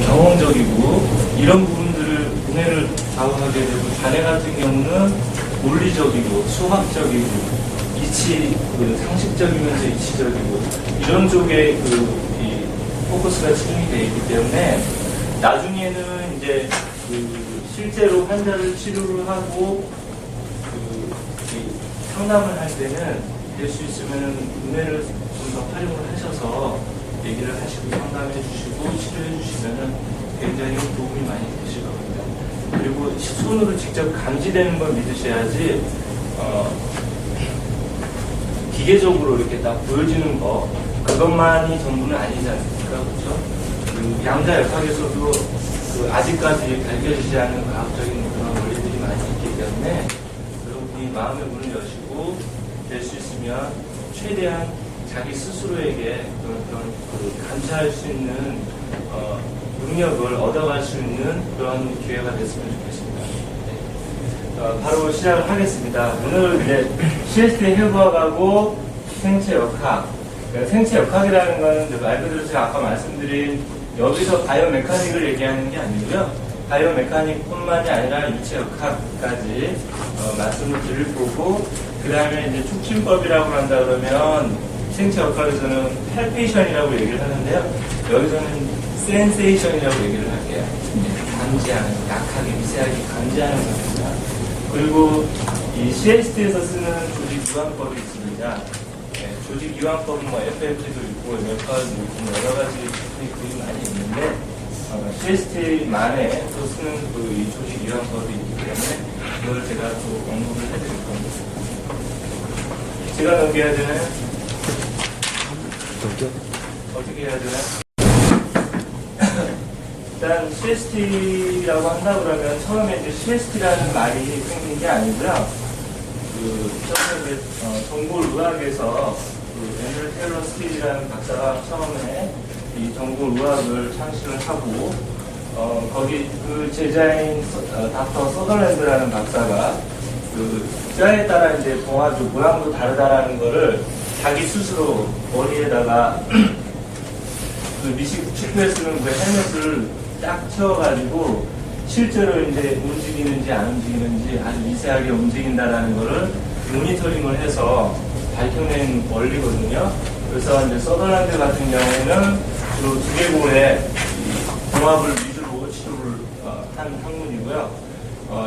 경험적이고 이런 부분들을 두뇌를 좌우하게 되고, 자네 같은 경우는 논리적이고 수학적이고 상식적이면서 이치적이고 이런 쪽에 이 포커스가 집중이 되어 있기 때문에 나중에는 이제 실제로 환자를 치료를 하고 상담을 할 때는 될 수 있으면 두뇌를 좀 더 활용을 하셔서 얘기를 하시고 상담해 주시고 치료해 주시면은 굉장히 도움이 많이 되실 겁니다. 그리고 손으로 직접 감지되는 걸 믿으셔야지 기계적으로 이렇게 딱 보여지는 거 그것만이 전부는 아니지 않습니까? 그렇죠? 양자역학에서도 아직까지 밝혀지지 않은 과학적인 그런 원리들이 많이 있기 때문에 여러분이 마음의 문을 여시고 될 수 있으면 최대한 자기 스스로에게 그런 감시할 수 있는 능력을 얻어갈 수 있는 그런 기회가 됐으면 좋겠습니다. 네. 바로 시작을 하겠습니다. 오늘 이제 CST 해부학하고 생체역학. 생체역학이라는 것은 말 그대로 제가 아까 말씀드린 여기서 바이오메카닉을 얘기하는 게 아니고요. 바이오메카닉뿐만이 아니라 유체역학까지 말씀을 드릴 거고, 그 다음에 이제 촉진법이라고 한다 그러면 생체역학에서는 팔페이션이라고 얘기를 하는데요. 여기서는 센세이션이라고 얘기를 할게요. 감지하는, 약하게 미세하게 감지하는 겁니다. 그리고 이 CST에서 쓰는 조직유한법이 있습니다. 네, 조직유한법은 FFT도 있고 웹파도 있고 여러 가지 테크닉들이 많이 있는데 CST만에 또 쓰는 이 조직유한법이 있기 때문에 그걸 제가 또 언급을 해드릴 겁니다. 제가 넘겨야 되나요? 어떻게 해야 되나요? 일단 CST라고 한다 그러면 처음에 이제 CST라는 말이 생긴 게 아니고요. 처음에 정보의학에서 앤드류 테일러 스틸이라는 박사가 처음에 이 정보의학을 창시를 하고 거기 제자인 닥터 서덜랜드라는 박사가 뼈에 따라 이제 봉화주 모양도 다르다라는 거를 자기 스스로 머리에다가 미식 축구에 쓰는 헬멧을 딱 채워가지고 실제로 이제 움직이는지 안 움직이는지 아주 미세하게 움직인다라는 거를 모니터링을 해서 밝혀낸 원리거든요. 그래서 이제 서덜랜드 같은 경우에는 주로 두개골에 봉합을 위주로 치료를 한 학문이고요.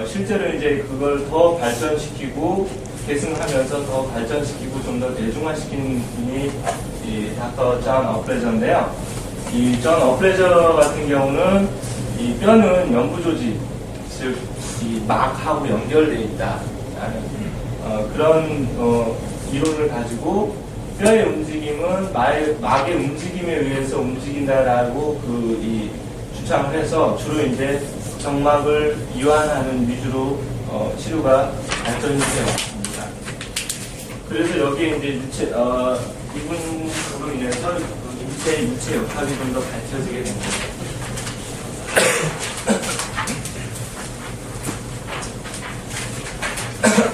실제로 이제 그걸 더 발전시키고 계승하면서 더 발전시키고 좀 더 대중화시킨 분이 이 닥터 존 어플레저인데요. 이 존 어플레저 같은 경우는 이 뼈는 연구조직, 즉 이 막하고 연결되어 있다라는 그런 이론을 가지고 뼈의 움직임은 막의 움직임에 의해서 움직인다라고 주장을 해서 주로 이제 정막을 이완하는 위주로 치료가 발전이 되어 왔습니다. 그래서 여기에 이제 이분으로 인해서 유체 역학이 좀 더 밝혀지게 된 거죠.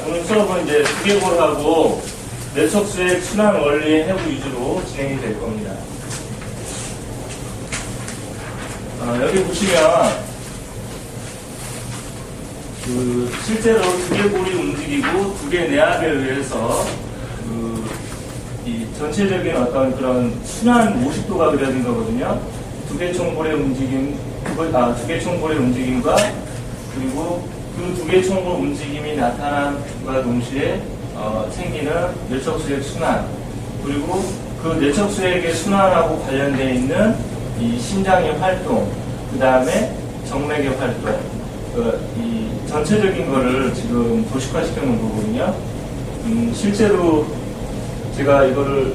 오늘 수업은 이제 두개골하고 뇌척수의 순환 원리의 해부 위주로 진행이 될 겁니다. 여기 보시면 실제로 두개골이 움직이고 두개 내압에 의해서 이 전체적인 어떤 그런 순환 모식도가 그려진 거거든요. 두개총골의 움직임, 두개총골의 움직임과 그리고 그 두개총골 움직임이 나타남과 동시에 생기는 뇌척수액 순환, 그리고 그 뇌척수액의 순환하고 관련되어 있는 이 심장의 활동, 그 다음에 정맥의 활동, 이 전체적인 거를 지금 도식화시켜 놓은 거거든요. 실제로 제가 이거를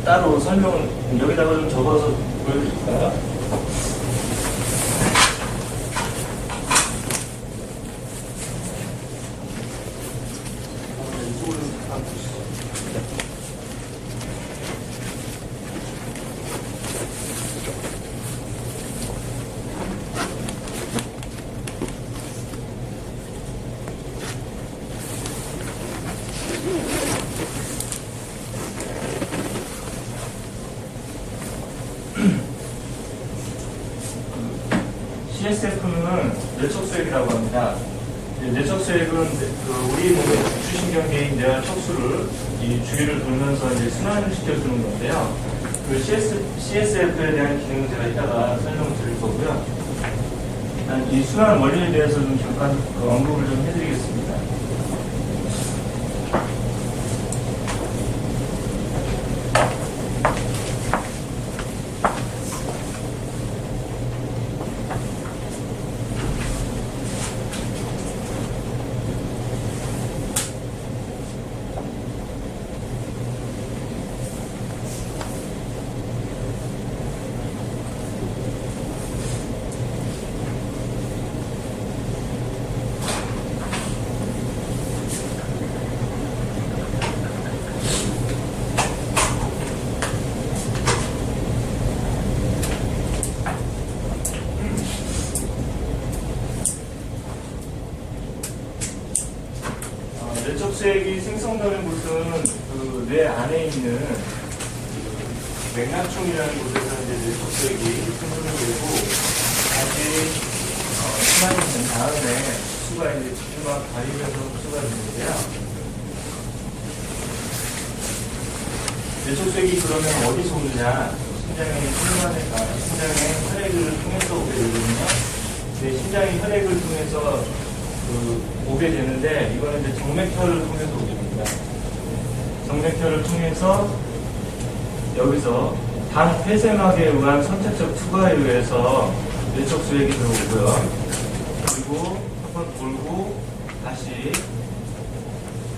따로 설명을 여기다가 좀 적어서 보여드릴까요? CSF는 뇌척수액이라고 합니다. 뇌척수액은 우리 몸의 중추신경계인 뇌와 척수를 이 주위를 돌면서 이제 순환을 시켜주는 건데요. 그 CSF에 대한 기능은 제가 이따가 설명을 드릴 거고요. 일단 이 순환 원리에 대해서 좀 잠깐 언급을 좀 해드리겠습니다. 뇌척수액이 생성되는 곳은 그 뇌 안에 있는 그 맥락총이라는 곳에서 이제 뇌척수액이 생성이 되고 다시 순환이 된 다음에 흡수가 이제 지주막 가리면서 흡수가 되는데요. 뇌척수액이 그러면 어디서 오느냐? 심장의 혈액을 통해서 오게 되거든요. 심장이 혈액을 통해서 오게 되는데 이거는 이제 정맥혈을 통해서 오게 됩니다. 정맥혈을 통해서 여기서 당 폐쇄막에 의한 선택적 투과에 의해서 뇌척수액이 들어오고요. 그리고 한번 돌고 다시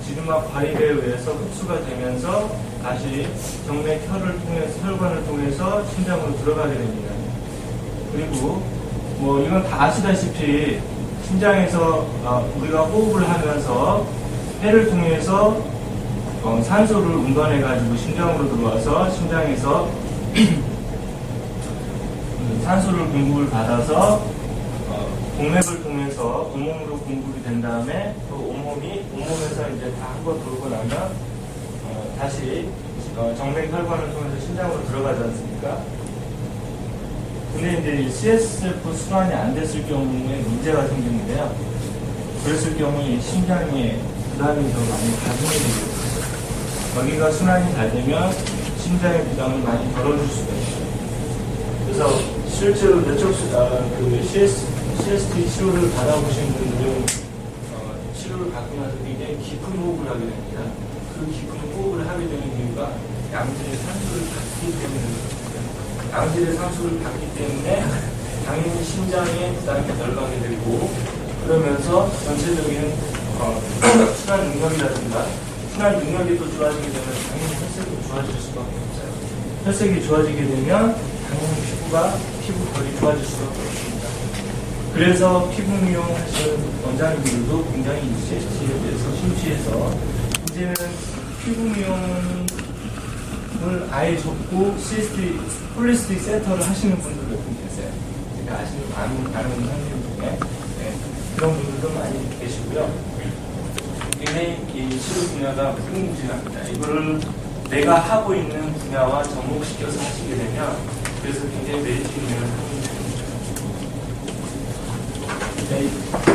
지름막 발입에 의해서 흡수가 되면서 다시 정맥혈을 통해서 혈관을 통해서 심장으로 들어가게 됩니다. 그리고 뭐 이건 다 아시다시피 심장에서 우리가 호흡을 하면서 폐를 통해서 산소를 운반해가지고 심장으로 들어와서 심장에서 산소를 공급을 받아서 동맥을 통해서 온몸으로 공급이 된 다음에 또 온몸에서 이제 다 한번 돌고 나면 다시 정맥 혈관을 통해서 심장으로 들어가지 않습니까? 근데 이제 이 CSF 순환이 안 됐을 경우에 문제가 생기는데요. 그랬을 경우에 심장에 부담이 더 많이 가중이 되고 여기가 순환이 잘 되면 심장의 부담을 많이 덜어줄 수가 있어요. 그래서 실제로 CST 치료를 받아보신 분들은 치료를 받고 나서 굉장히 깊은 호흡을 하게 됩니다. 그 깊은 호흡을 하게 되는 이유가 양질의 산소를 받기 때문입니다. 양질의 산소를 받기 때문에 당연히 심장에 부담이 덜 가게 되고 그러면서 전체적인 순환 능력이라든가 순환 능력이 또 좋아지게 되면 당연히 혈색이 좋아질 수밖에 없어요. 혈색이 좋아지게 되면 당연히 피부 결이 좋아질 수밖에 없습니다. 그래서 피부 미용 하시는 원장님들도 굉장히 CST에 대해서 심취해서 이제는 피부 미용을 아예 접고 홀리스틱 센터를 하시는 분들도 몇 분 계세요. 제가 아는 선생님 중에 그런 분들도 많이 계시고요. 굉장히 이 치료 분야가 무궁무진합니다. 이거를 내가 하고 있는 분야와 접목시켜서 하시게 되면 그래서 굉장히 메리트 있는 부분입니다.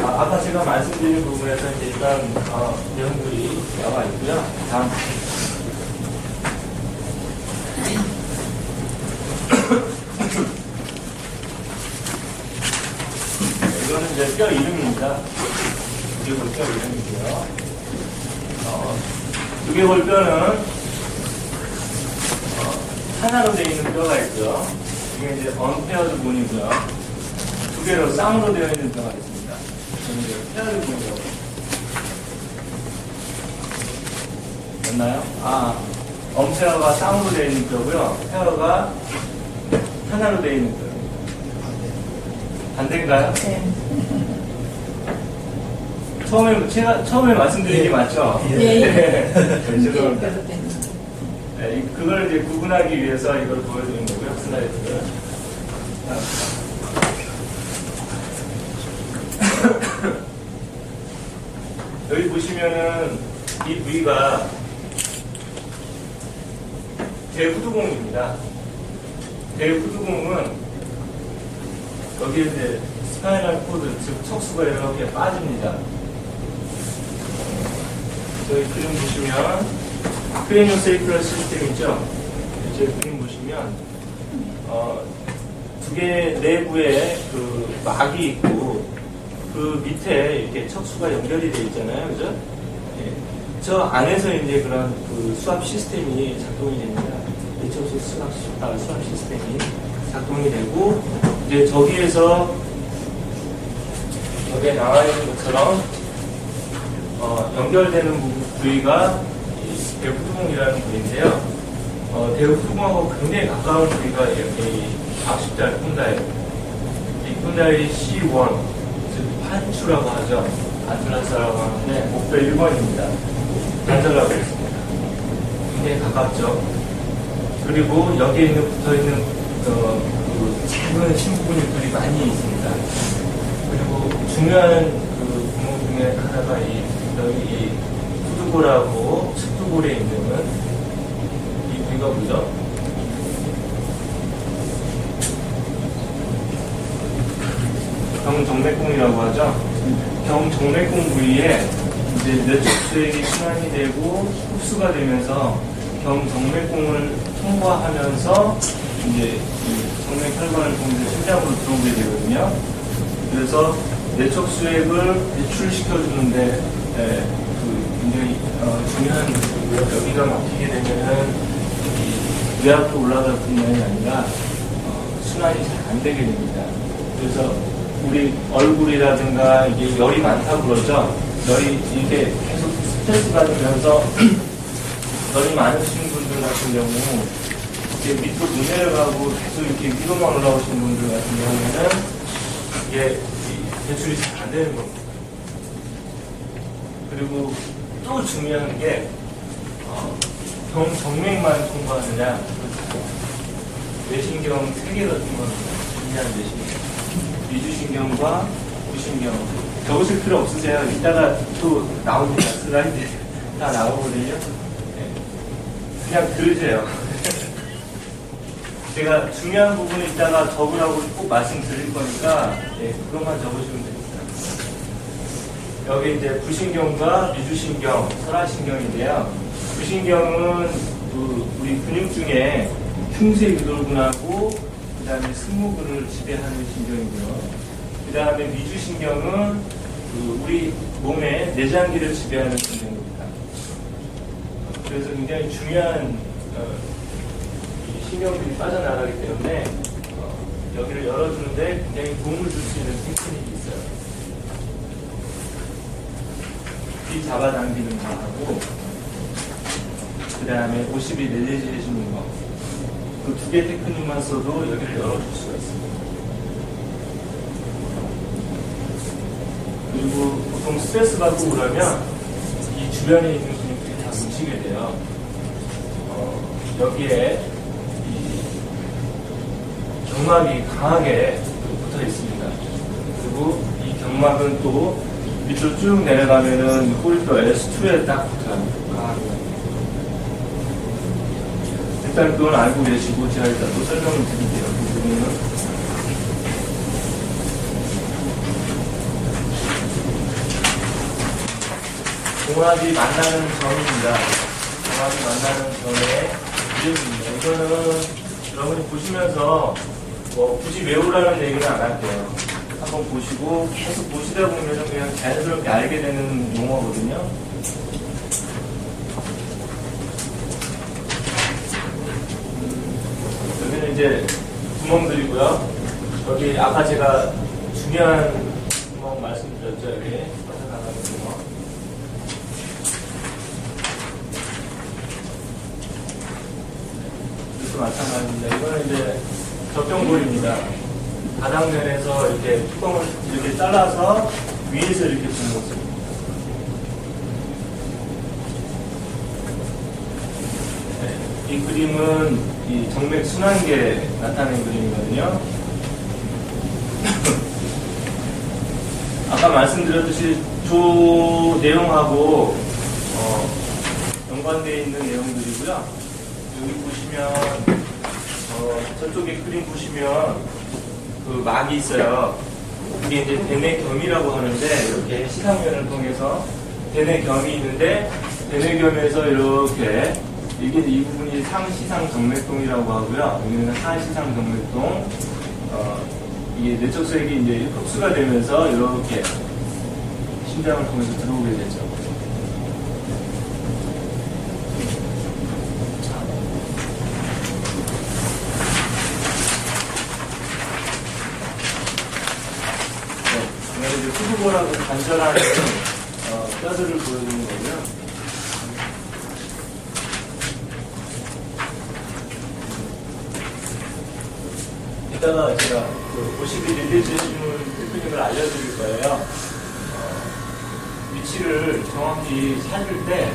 아까 제가 말씀드린 부분에서 이제 이런 내용들이 나와 있고요. 다음 이거는 이제 뼈 이름입니다. 두개골 뼈 이름이고요. 두개골 뼈는 하나로 되어 있는 뼈가 있고요. 이게 이제 언페어드 본이고요. 두 개로 쌍으로 되어 있는 뼈가 있습니다. 이게 이제 페어드 본이라고. 맞나요? 언페어가 쌍으로 되어 있는 뼈고요. 페어가 하나로 되어 있는 뼈. 반대인가요? 네. 처음에 말씀드린 게 맞죠? 예. 죄송합니다. 네, 그걸 이제 구분하기 위해서 이걸 보여드리는 거고요. 슬라이드를. 여기 보시면은 이 부위가 대후두공입니다. 대후두공은 여기에 이제 스파이널 코드, 즉 척수가 이렇게 빠집니다. 저희 그림 보시면 크레니오세이크럴 시스템이죠. 저희 그림 보시면 두 개 내부에 그 막이 있고 그 밑에 이렇게 척수가 연결이 되어 있잖아요, 그죠? 예. 저 안에서 이제 그런 그 수압 시스템이 작동이 됩니다. 척수 수압 시스템이 작동이 되고 이제 저기에서 여기에 나와 있는 것처럼 연결되는 부위가 대후두공이라는 부위인데요. 대후두공하고 굉장히 가까운 부위가 이 앞십자의 콘다일. 이 콘다일이 C1, 즉 판추라고 하죠. 아틀라스라고 하는데 목표 1번입니다. 단절하고 있습니다. 굉장히 가깝죠. 그리고 여기에 있는 붙어있는 그 작은 심부근육들이 많이 있습니다. 그리고 중요한 그 구멍 중에 하나가 여기 이 후두골하고 측두골에 있는 이 부위가 뭐죠? 경정맥공이라고 하죠. 경정맥공 부위에 이제 뇌척수액이 순환이 되고 흡수가 되면서 경정맥공을 통과하면서 이제 이 정맥 혈관을 통해서 심장으로 들어오게 되거든요. 그래서 뇌척수액을 배출시켜주는데 굉장히 중요한 여기가 막히게 되면은 이 뇌압도 올라갈 뿐만이 아니라 순환이 잘 안 되게 됩니다. 그래서 우리 얼굴이라든가 이게 열이 많다고 그러죠. 열이 이렇게 계속 스트레스 받으면서 열이 많으신 분들 같은 경우 이게 밑으로 못 내려가고 계속 이렇게 위로만 올라오시는 분들 같은 경우에는 이게 배출이 잘 안 되는 겁니다. 그리고 또 중요한 게 정맥만 통과하느냐, 뇌신경 3개가 통과합니다. 중요한 뇌신경. 미주신경과 부신경. 적으실 필요 없으세요. 이따가 또 나옵니다. 슬라이드 다 나오거든요. 네. 그냥 들으세요. 제가 중요한 부분을 이따가 적으라고 꼭 말씀드릴 거니까 네, 그것만 적으시면 됩니다. 여기 이제 부신경과 미주신경, 설화신경인데요. 부신경은 우리 근육 중에 흉쇄유돌근하고 그 다음에 승모근을 지배하는 신경이고요. 그 다음에 미주신경은 우리 몸의 내장기를 지배하는 신경입니다. 그래서 굉장히 중요한 신경들이 빠져나가기 때문에 여기를 열어주는데 굉장히 도움을 줄 수 있는 테크닉이 있어요. 귀 잡아당기는 거 하고 그 다음에 52 릴리즈 해주는 거. 그 두 개 테크닉만 써도 여기를 열어줄 수가 있습니다. 그리고 보통 스트레스 받고 그러면 이 주변에 있는 근육들이 다 뭉치게 돼요. 여기에 이 경막이 강하게 붙어 있습니다. 그리고 이 경막은 또 밑으로 쭉 내려가면은 꼬리뼈 S2에 딱 붙어요. 강하게. 일단 그건 알고 계시고 제가 일단 또 설명을 드릴게요. 그 부분은 종합이 만나는 점입니다. 종합이 만나는 점의 이름입니다. 이거는 여러분이 보시면서 뭐 굳이 외우라는 얘기는 안 할게요. 한번 보시고 계속 보시다 보면 그냥 자연스럽게 알게 되는 용어거든요. 여기는 이제 구멍들이고요. 여기 아까 제가 중요한 구멍 말씀드렸죠. 여기 빠져나가는 구멍. 이것도 마찬가지입니다. 이거는 이제 접경골입니다. 바닥면에서 이렇게 뚜껑을 이렇게 잘라서 위에서 이렇게 주는 모습입니다. 이 그림은 이 정맥 순환계 나타낸 그림이거든요. 아까 말씀드렸듯이 조 내용하고 연관되어 있는 내용들이고요. 여기 보시면 저쪽에 그림 보시면 그 그 막이 있어요. 이게 이제 대뇌겸이라고 하는데, 이렇게 시상면을 통해서 대뇌겸이 있는데, 대뇌겸에서 이렇게, 이게 이 부분이 상시상 정맥동이라고 하고요. 여기는 하시상 정맥동. 이게 뇌척수액이 이제 흡수가 되면서 이렇게 심장을 통해서 들어오게 되죠. 이제 후두골하고 관절하는 뼈들을 보여주는 거고요. 이따가 제가 그 52 테크닉을 알려드릴 거예요. 위치를 정확히 찾을 때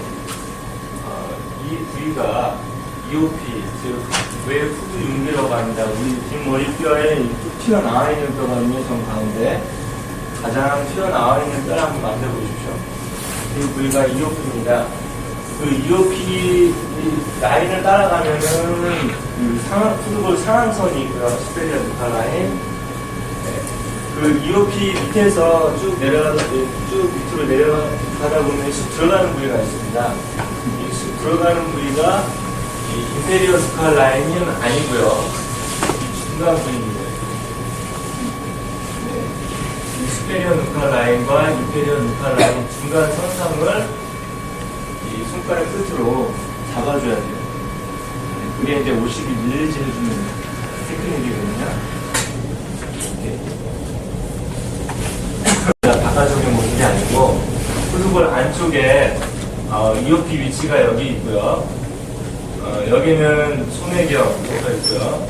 이 부위가 EOP, 즉 외후두 윤기라고 합니다. 우리 뒷머리뼈에 쭉 튀어나와 있는 뼈거든요. 정 가운데 가장 튀어나와 있는 뼈를 한번 만져보십시오. 이 부위가 EOP입니다. 그 EOP 라인을 따라가면은 후두골 상한선이 있고요. 스페리아 누카 라인. 네. 그 EOP 밑에서 쭉 밑으로 내려가다 보면 쑥 들어가는 부위가 있습니다. 이 쑥 들어가는 부위가 이 인페리어 누카 라인은 아니고요. 이 중간 부위입니다. 스페리어 누카 라인과 인페리어 누카 라인 중간 선상을 이 손가락 끝으로 잡아줘야 돼요. 그게 이제 52mm 해주는 테크닉이거든요. 바깥쪽에 모습이 아니고 후두골 안쪽에 EOP 위치가 여기 있고요. 여기는 소뇌경가 있고요.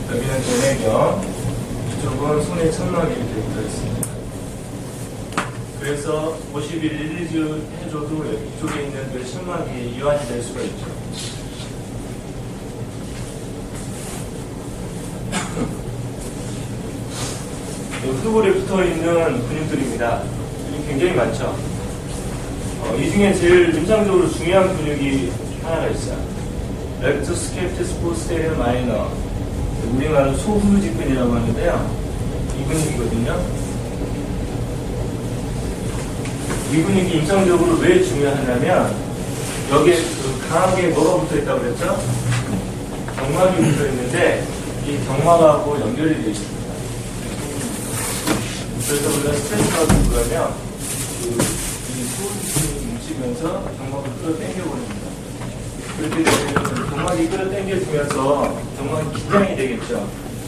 여기는 대뇌경, 이쪽은 손의 천막이 이렇게 붙어 있습니다. 그래서 51mm 해줘도 이쪽에 있는 그 천막이 이완이 될 수가 있죠. 후두골에 붙어 있는 근육들입니다. 근육이 굉장히 많죠. 이 중에 제일 임상적으로 중요한 근육이 하나가 있어요. 렉투스 캡티스 포스테리어 마이너. 우리말로 소후두직근이라고 하는데요. 이 근육이거든요. 이 근육이 임상적으로 왜 중요하냐면 여기에 강하게 뭐가 붙어 있다고 그랬죠? 경막이 붙어 있는데 이 경막하고 연결이 되어 있습니다. 그래서 우리가 스트레스가 들어가면 이 소두직근이 뭉치면서 경막을 끌어당겨버립니다. 그렇게 되면 경막이 끌어당겨지면서 경막이 긴장이 되겠죠.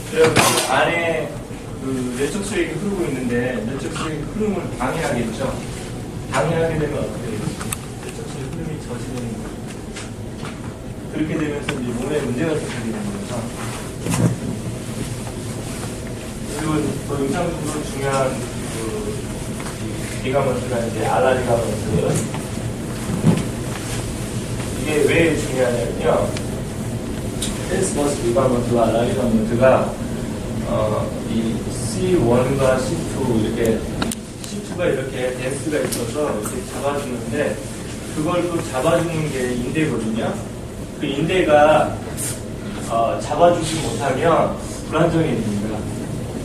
그래서 그 안에 그 뇌척수액이 흐르고 있는데 뇌척수액 흐름을 방해하겠죠. 방해하게 되면 어떻게 되겠죠? 뇌척수액 흐름이 저지되는 거예요. 그렇게 되면서 이제 몸에 문제가 생기게 되는 거죠. 그리고 또 임상적으로 중요한 그 리가먼트가 이제 알라 리가먼트. 이게 왜 중요하냐면요. 트랜스버스 리가먼트와 알라 리가먼트가 이 C1과 C2 이렇게 C2가 이렇게 댄스가 있어서 이렇게 잡아주는데 그걸 또 잡아주는 게 인대거든요. 그 인대가 잡아주지 못하면 불안정해집니다.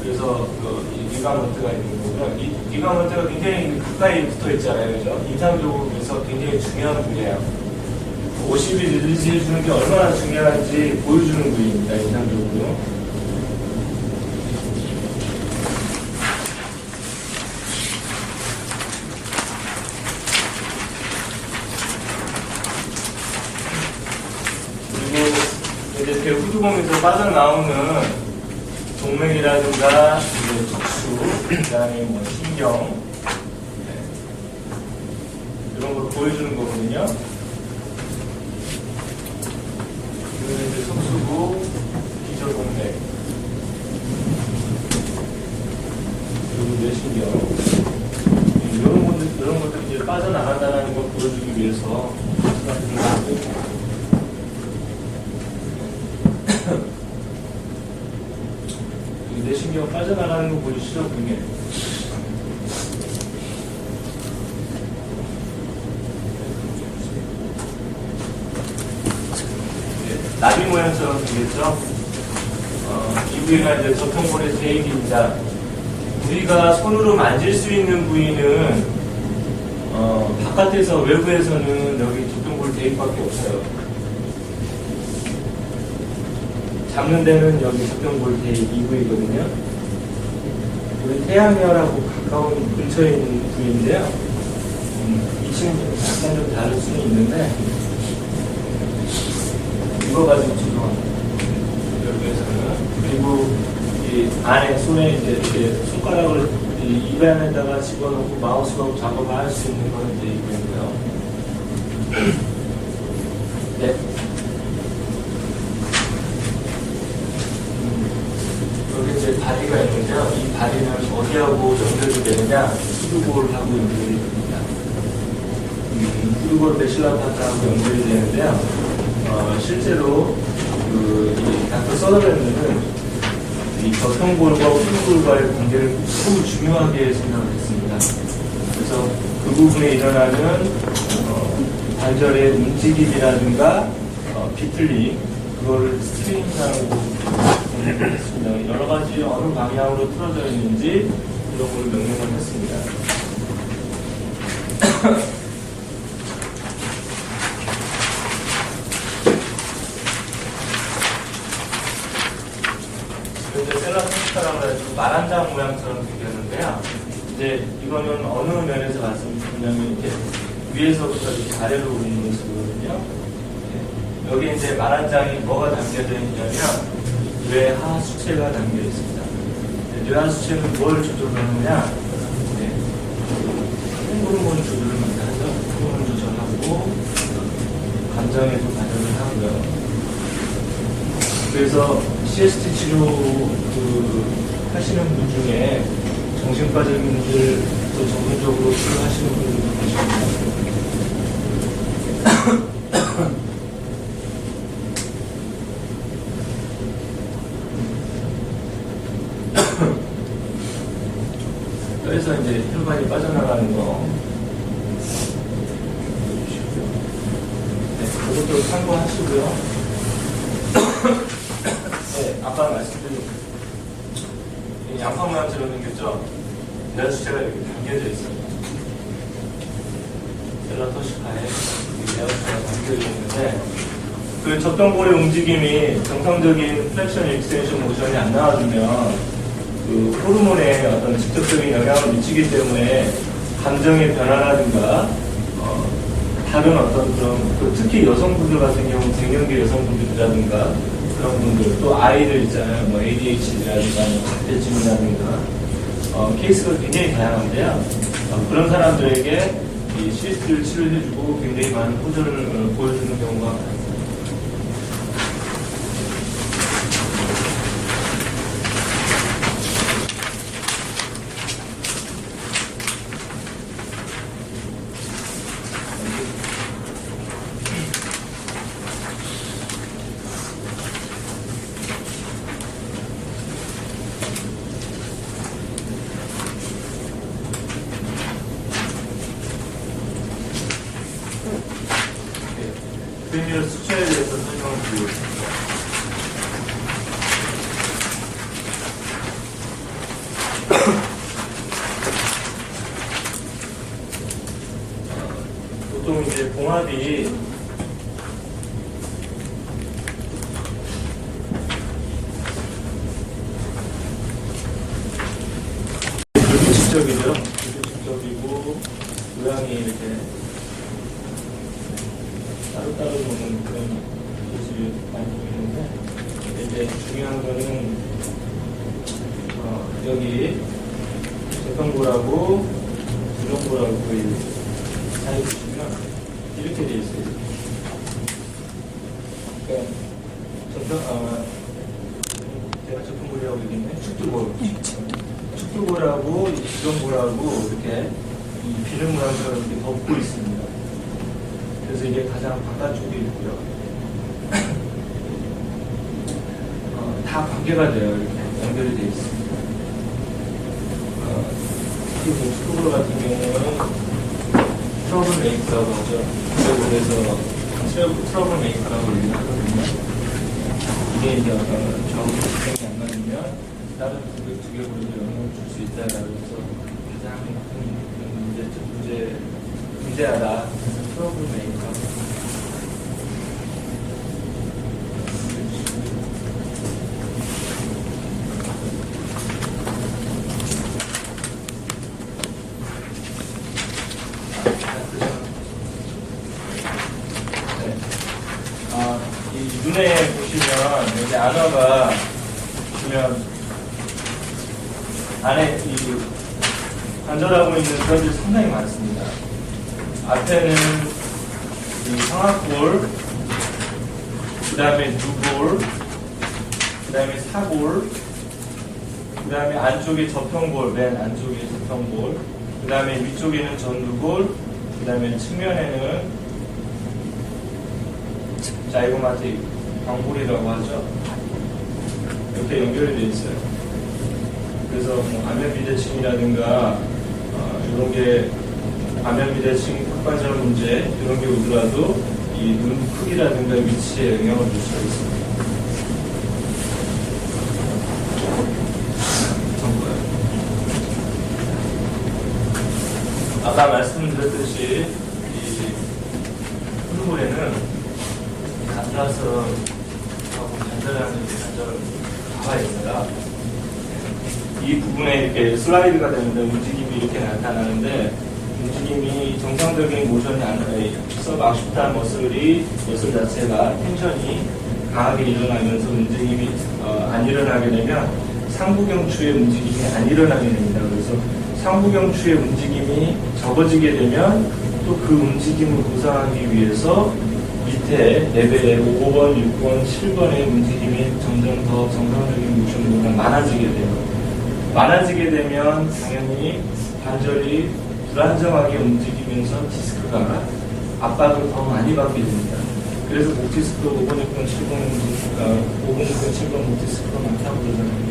그래서 이 리가먼트가 있는 거고요. 이 리가먼트가 굉장히 가까이 붙어 있잖아요. 그죠? 임상적으로 그래서 굉장히 중요한 부위예요. 50일 릴리즈 해주는 게 얼마나 중요한지 보여주는 부위입니다. 임상적으로. 그리고 이제 배후두공에서 빠져나오는 동맥이라든가 척수, 그다음에 뭐 신경 이런 걸 보여주는 거거든요. 그리고 이제 척수부, 기저동맥, 그리고 뇌신경 이런 것들이 이제 빠져나간다는 걸 보여주기 위해서 뇌신경 빠져나가는 거 보이시죠? 그게 나비 모양처럼 생겼죠? 이 이 부위가 이제 저통골의 대입입니다. 우리가 손으로 만질 수 있는 부위는 바깥에서 외부에서는 여기 저통골 대입밖에 없어요. 잡는 데는 여기 저통골 대입 이 부위거든요. 우리 태양열하고 가까운 근처에 있는 부위인데요. 이 친구는 약간 좀 다를 수는 있는데 이거 가지고 죄송합니다. 여기에서는 그리고 이 안에 손에 이제 이렇게 손가락을 이 입 안에다가 집어넣고 마우스하고 작업을 할 수 있는 거는 이제 이거고요. 네. 여기 이제 바디가 있는데요. 이 바디는 어디하고 연결이 되느냐? 후두골하고 연결이 됩니다. 후두골 베실라파타하고 연결이 되는데요. 실제로 이 닥터 서더랜드는 이 저통골과 후두골과의 관계를 매우 중요하게 생각을 했습니다. 그래서 그 부분에 일어나는 관절의 움직임이라든가 비틀림 그거를 스트레인이라고 했습니다. 여러 가지 어느 방향으로 틀어져 있는지 이런 걸 명령을 했습니다. 이제 셀라토스타라고 해가지고 말한장 모양처럼 생겼는데요. 이제 이거는 어느 면에서 말씀드리냐면 이렇게 위에서부터 이렇게 아래로 오는 모습이거든요. 여기 이제 말한장이 뭐가 담겨져 있냐면 뇌하 수체가 담겨 있습니다. 뇌하 수체는 뭘 조절하느냐? 호르몬 조절을 많이 하죠. 호르몬 조절하고 감정에도 관여를 하고요. 그래서 CST 치료 하시는 분 중에 정신과적인 분들 또 전문적으로 치료하시는 분들도 계십니다. 그래서 이제 혈관이 빠져나가는 거 네, 그것도 참고하시고요. 네, 아까 말씀드린 양파 모양처럼 생겼죠? 뇌 수체가 이렇게 담겨져 있습니다. 셀라토시카에 뇌 수체가 담겨져 있는데 그 저통골의 움직임이 정상적인 플렉션 익스텐션 모션이 안 나와주면 그 호르몬에 어떤 직접적인 영향을 미치기 때문에 감정의 변화라든가 다른 어떤 그런 특히 여성분들 같은 경우 갱년기 여성분들이라든가 그런 분들 또 아이들 있잖아요. 뭐 ADHD라든가 뭐 자폐증이라든가 케이스가 굉장히 다양한데요. 그런 사람들에게 이 CST를 치료해주고 굉장히 많은 호전을 보여주는 경우가 많습니다. 브레인리얼 수치에 대해서 설명을 드리고 있습니다. 보통 이제 봉합이 불규칙적이죠. 불규칙적이고 모양이 이렇게 따로따로 보는 그런 모습이 많이 보이는데 이제 중요한 거는 여기 저통골하고 부정골하고 거의 사이 보시면 이렇게 돼 있어요. 그러니까 제가 저통골이라고 얘기했네. 축두골하고 부정골하고 이렇게 이 비름 모양처럼 이렇게 덮고 있습니다. 그래서 이게 가장 바깥쪽에 있고요. 다 관계가 돼요. 이렇게 연결이 되어 있습니다. 특히 축구볼 같은 경우는 트러블 메이커라고 하죠. 그래서 트러블 메이커라고 얘기를 하거든요. 이게 이제 정확히 집행이 안 맞으면 다른 두 개로 영향을 줄 수 있다라고 해서 가장 큰 문제하다. 트러블 메이커. 이 눈에 보시면 여기 안화가 보시면 안에 이 관절하고 있는 뼈들이 상당히 많습니다. 앞에는 이 상악골, 그 다음에 누골, 그 다음에 사골, 그 다음에 안쪽에 저평골, 맨 안쪽에 저평골, 그 다음에 위쪽에는 전두골, 그 다음에 측면에는 자이고마틱 광골이라고 하죠. 이렇게 연결이 되어 있어요. 그래서 뭐 안면비대칭이라든가 이런 게 안면비대칭 흑반절 문제 이런 게 오더라도 이 눈 크기라든가 위치에 영향을 줄 수가 있습니다. 아까 말씀드렸듯이 이 후두골에는 간다스하고 간절하는 간절 나와 있어요. 이 부분에 이렇게 슬라이드가 되는데 움직임이 이렇게 나타나는데 움직임이 정상적인 모션이 서브악시탈 머슬 자체가 텐션이 강하게 일어나면서 움직임이 안 일어나게 되면 상부경추의 움직임이 안 일어나게 됩니다. 그래서 상부경추의 움직임이 적어지게 되면 또 그 움직임을 보상하기 위해서 밑에 레벨의 5번, 6번, 7번의 움직임이 점점 더 정상적인 모션보다 많아지게 돼요. 많아지게 되면 당연히 관절이 불안정하게 움직이면서 디스크가 압박을 더 많이 받게 됩니다. 그래서 목 디스크 5번, 6번, 7번 목 디스크가 많다고 그러잖아요.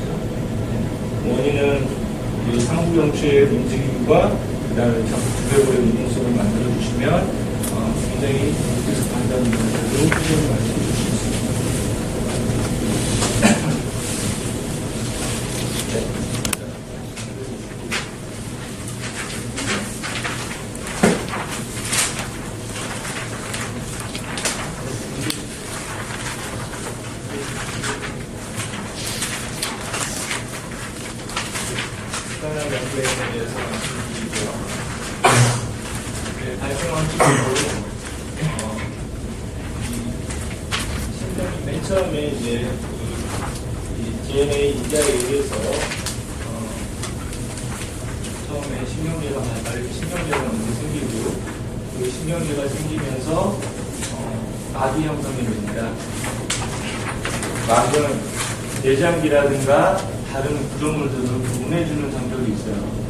원인은 이 상부경추의 움직임과 그 다음에 두개골의 운동성을 만들어 주시면 굉장히 목 디스크 판단을 좋은 표정을 말씀해 주실 수 있습니다. 연구에 대해서 말씀드리고요. 발생한 기준으로 심장이 맨 처음에 이제 이 DNA 인자에 의해서 처음에 신경계가 먼저 생기고 그 신경계가 생기면서 막이 형성이 됩니다. 막은 내장기라든가 다른 구조물들을 분해주는 장벽이 있어요.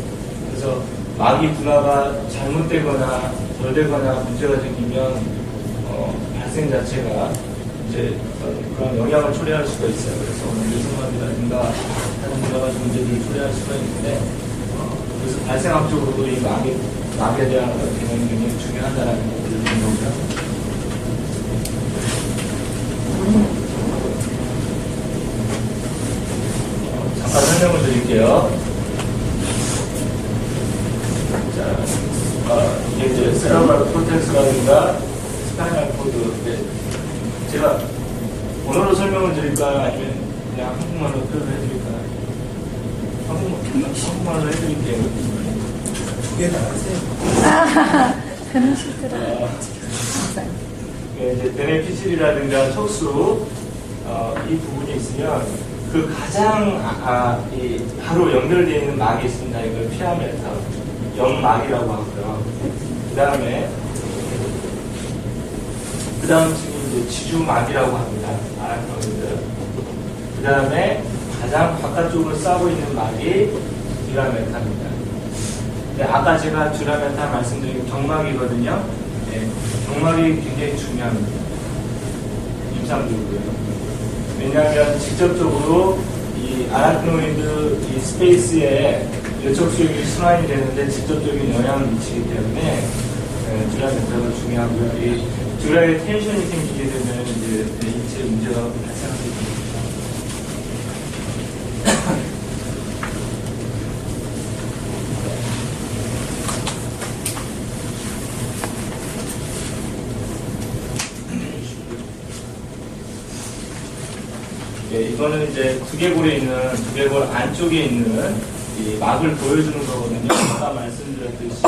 그래서 막이 분화가 잘못되거나 덜되거나 문제가 생기면 발생 자체가 이제 그런 영향을 초래할 수가 있어요. 그래서 뇌성마비라든가 다른 여러 가지 문제들을 초래할 수가 있는데 그래서 발생학적으로도 이 막에 대한 개념이 굉장히 중요하다는 것들을 생각합니다. 잠깐 설명을 드릴게요. 자, 이게 이제 세레브랄 콜텍스라든가 스파이널 코드. 제가 언어로 설명을 드릴까요? 아니면 그냥 한국말로 표현을 해드릴까요? 한국말로 해드릴게요. 두 개 다 하세요. 그런 식으로. 이제 베네피실이라든가 척수 이 부분이 있으면 그 가장 바로 연결되어 있는 막이 있습니다. 이걸 피아메타 연막이라고 하고요. 그 다음 지금 이제 지주막이라고 합니다. 아라크노이드. 그 다음에 가장 바깥쪽을 싸고 있는 막이 듀라메타입니다. 근데 아까 제가 듀라메타 말씀드린 경막이거든요. 네, 경막이 굉장히 중요합니다. 임상적으로요. 왜냐하면 직접적으로 이 아라크노이드 이 스페이스에 뇌척수액이 순환이 되는데 직접적인 영향을 미치기 때문에 듀라메타가 중요하고요. 이 듀라에 텐션이 생기게 되면 이제 인체에 문제가 발생할 수 있기 이거는 이제 두개골에 있는, 두개골 안쪽에 있는 이 막을 보여주는 거거든요. 아까 말씀드렸듯이,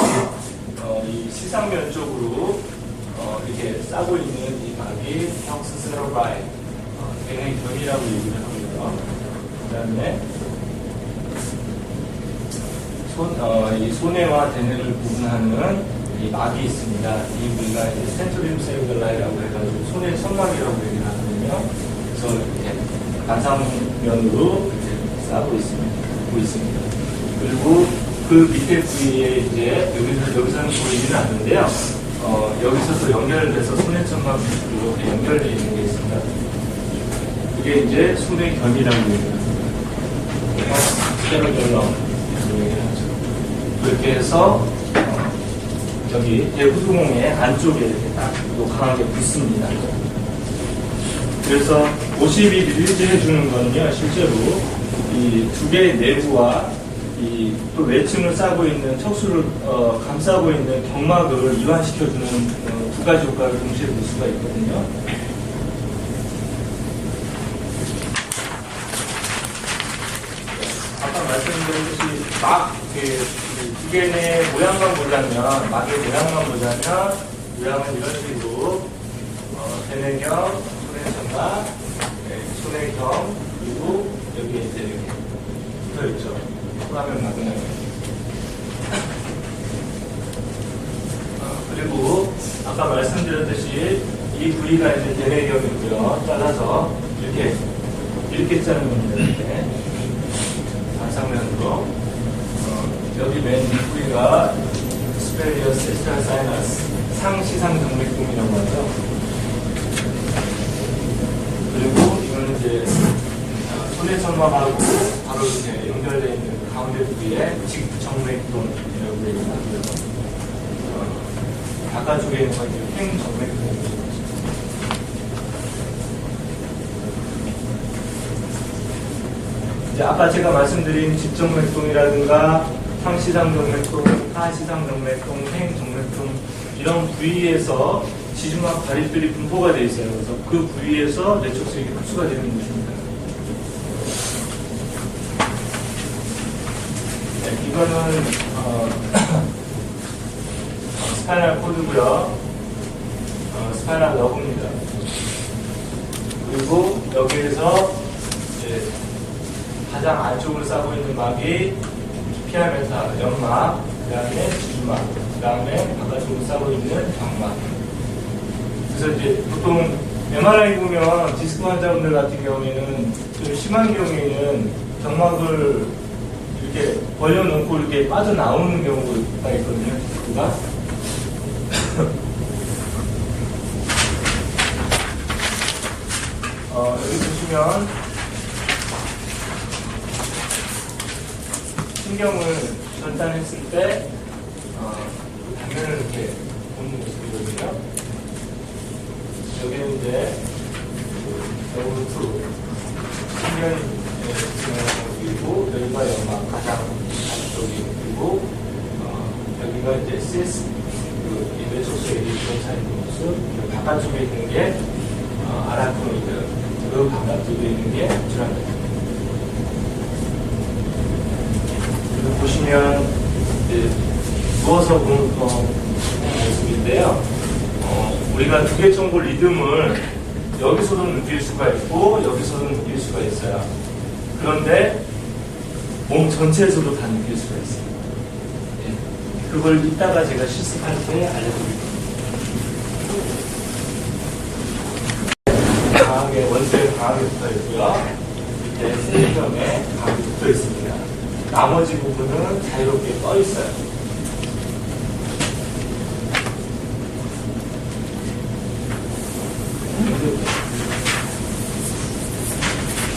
이 시상면 쪽으로, 이렇게 싸고 있는 이 막이 혁스스러바이, 굉장히 견이라고 얘기를 하고요. 그 다음에, 이 손해와 대뇌를 구분하는 이 막이 있습니다. 이 부위가 이제 센트리움 세우글라이라고 해가지고 손의 천막이라고 얘기를 하거든요. 그래서 이렇게 반상면으로 이렇게 싸고 있습니다. 그리고 그 밑에 부위에 이제 여기서는 보이지는 않는데요. 여기서도 연결돼서 손의 천막으로 이렇게 연결되어 있는 게 있습니다. 그게 이제 손의 견이라고 얘기합니다. 스테로겔럼 얘기를 하죠. 그렇게 해서 여기 대후두공의 안쪽에 이렇게 딱 강하게 붙습니다. 그래서 52mm 해주는 거는요, 실제로 이 두 개의 내부와 이 또 외층을 싸고 있는 척수를 감싸고 있는 경막을 이완시켜주는 두 가지 효과를 동시에 볼 수가 있거든요. 아까 말씀드렸듯이 두 개의 모양만 보자면, 막의 모양만 보자면, 모양은 이런 식으로, 대뇌경, 손해천막, 손해경, 그리고 여기에 이제 이렇게 붙어있죠. 소라면 막은. 그리고, 아까 말씀드렸듯이, 이 부위가 이제 대뇌경이고요. 잘라서, 이렇게 자르는 겁니다. 이렇게. 반상면으로. 여기 맨 윗부위가 스페리어스 에스트랄 사이너스 상시상 정맥동이라고 하죠. 그리고 이거는 이제 손해천막하고 바로 이렇게 연결되어 있는 가운데 부위에 직정맥동이라고 얘기하고요. 바깥쪽에 있는 건 횡정맥동이라고 하죠. 이제 아까 제가 말씀드린 직정맥동이라든가 상시상정맥동, 하시상정맥동, 횡정맥동 이런 부위에서 지주막 다리들이 분포가 되어 있어요. 그래서 그 부위에서 내촉수액이 흡수가 되는 곳입니다. 네, 이거는 스파이널 코드고요. 스파이널 러브입니다. 그리고 여기에서 이제 가장 안쪽을 싸고 있는 막이 피라멘타, 연막, 그 다음에 지주막, 그 다음에 바깥쪽으로 싸고 있는 경막. 그래서 이제 보통 MRI 보면 디스크 환자분들 같은 경우에는 좀 심한 경우에는 경막을 이렇게 벌려놓고 이렇게 빠져나오는 경우가 있거든요, 디스크가. 여기 보시면 신경을 전단했을 때 단면을 이렇게 보는 모습이거든요. 여기는 이제 L2 신경이 그리고 여기가 연막 가장 안쪽이 그리고 여기가 이제 CS 이 뇌촉수의 이동차 있는 모습 바깥쪽에 있는 게 아라크노이드 그 바깥쪽에 있는 게 옵트라입니다. 보시면 누워서 보는 모습인데요. 우리가 두 개 정도 리듬을 여기서도 느낄 수가 있고 여기서도 느낄 수가 있어요. 그런데 몸 전체에서도 다 느낄 수가 있어요. 그걸 이따가 제가 실습할 때 알려드릴게요. 강하게 원주에 강하게 붙어 있고요. 밑에 세점에 강하게 붙어 있습니다. 나머지 부분은 자유롭게 떠 있어요.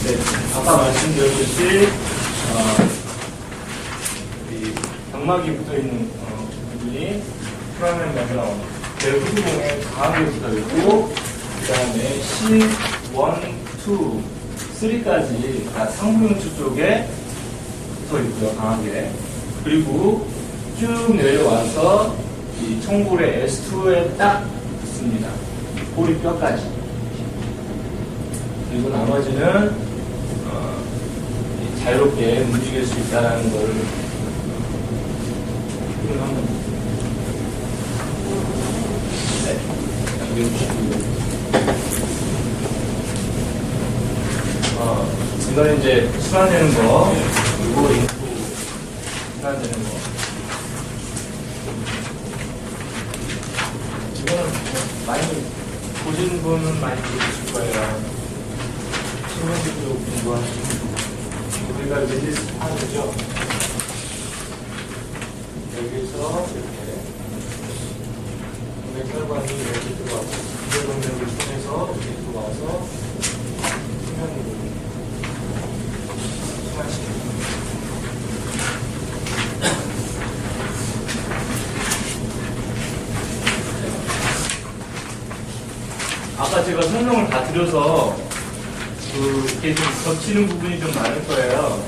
네, 아까 말씀드렸듯이 이 경막이 붙어 있는 부분이 프라멘 멤브라운 대후두공에 강하게 붙어 있고, 그 다음에 C1, 2, 3까지 다 상부흉추 쪽에 붙어 있고요, 강하게. 그리고 쭉 내려와서 이 청골의 S2에 딱 붙습니다. 꼬리뼈까지. 그리고 나머지는 자유롭게 움직일 수 있다는 걸 표현합니다. 네, 남겨주시고요. 이거는 이제 순환되는 거, 그리고 인프 순환되는 거. 이거는 많이 보신 분은 많이 보실 거예요. 신문지도 공부하시고. 우리가 릴리스 하는죠. 여기서 이렇게 혈관이 이렇게 들어와서 구조동력을 통해서 이렇게 들어와서 수면으로 순환시킵니다. 아까 제가 설명을 다 드려서 이렇게 좀 겹치는 부분이 좀 많을 거예요.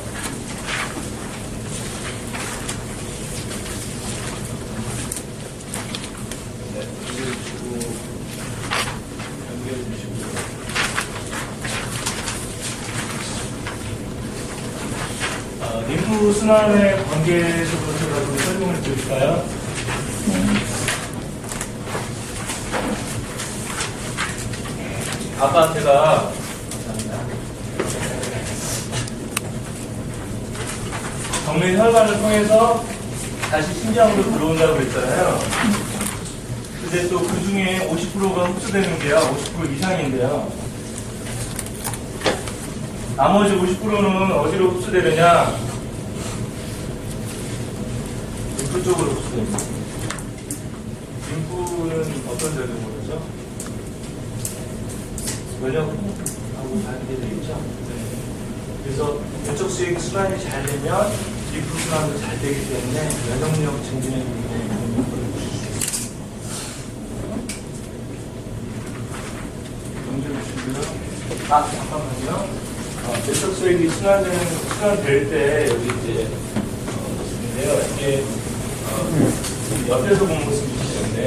네, 연결해주시고, 연결해주시고. 림프 순환의 관계에서부터 제가 좀 설명을 드릴까요? 아까 제가 정밀 혈관을 통해서 다시 심장으로 들어온다고 그랬잖아요. 근데 또 그 중에 50%가 흡수되는 게요, 50% 이상인데요. 나머지 50%는 어디로 흡수되느냐? 림프 쪽으로 흡수됩니다. 림프는 어떤 데로 모르죠? 면역하고 관계되어 있죠. 그래서 면역 수액 순환이 잘 되면 림프 순환도 잘 되기 때문에 면역력 증진에 굉장히 좋은 효과를 줄 수 있습니다. 연결해주시고요. 잠깐만요. 면역 수액이 순환될 때 여기 이제 모습인데요. 이게 옆에서 본 모습이기 때문에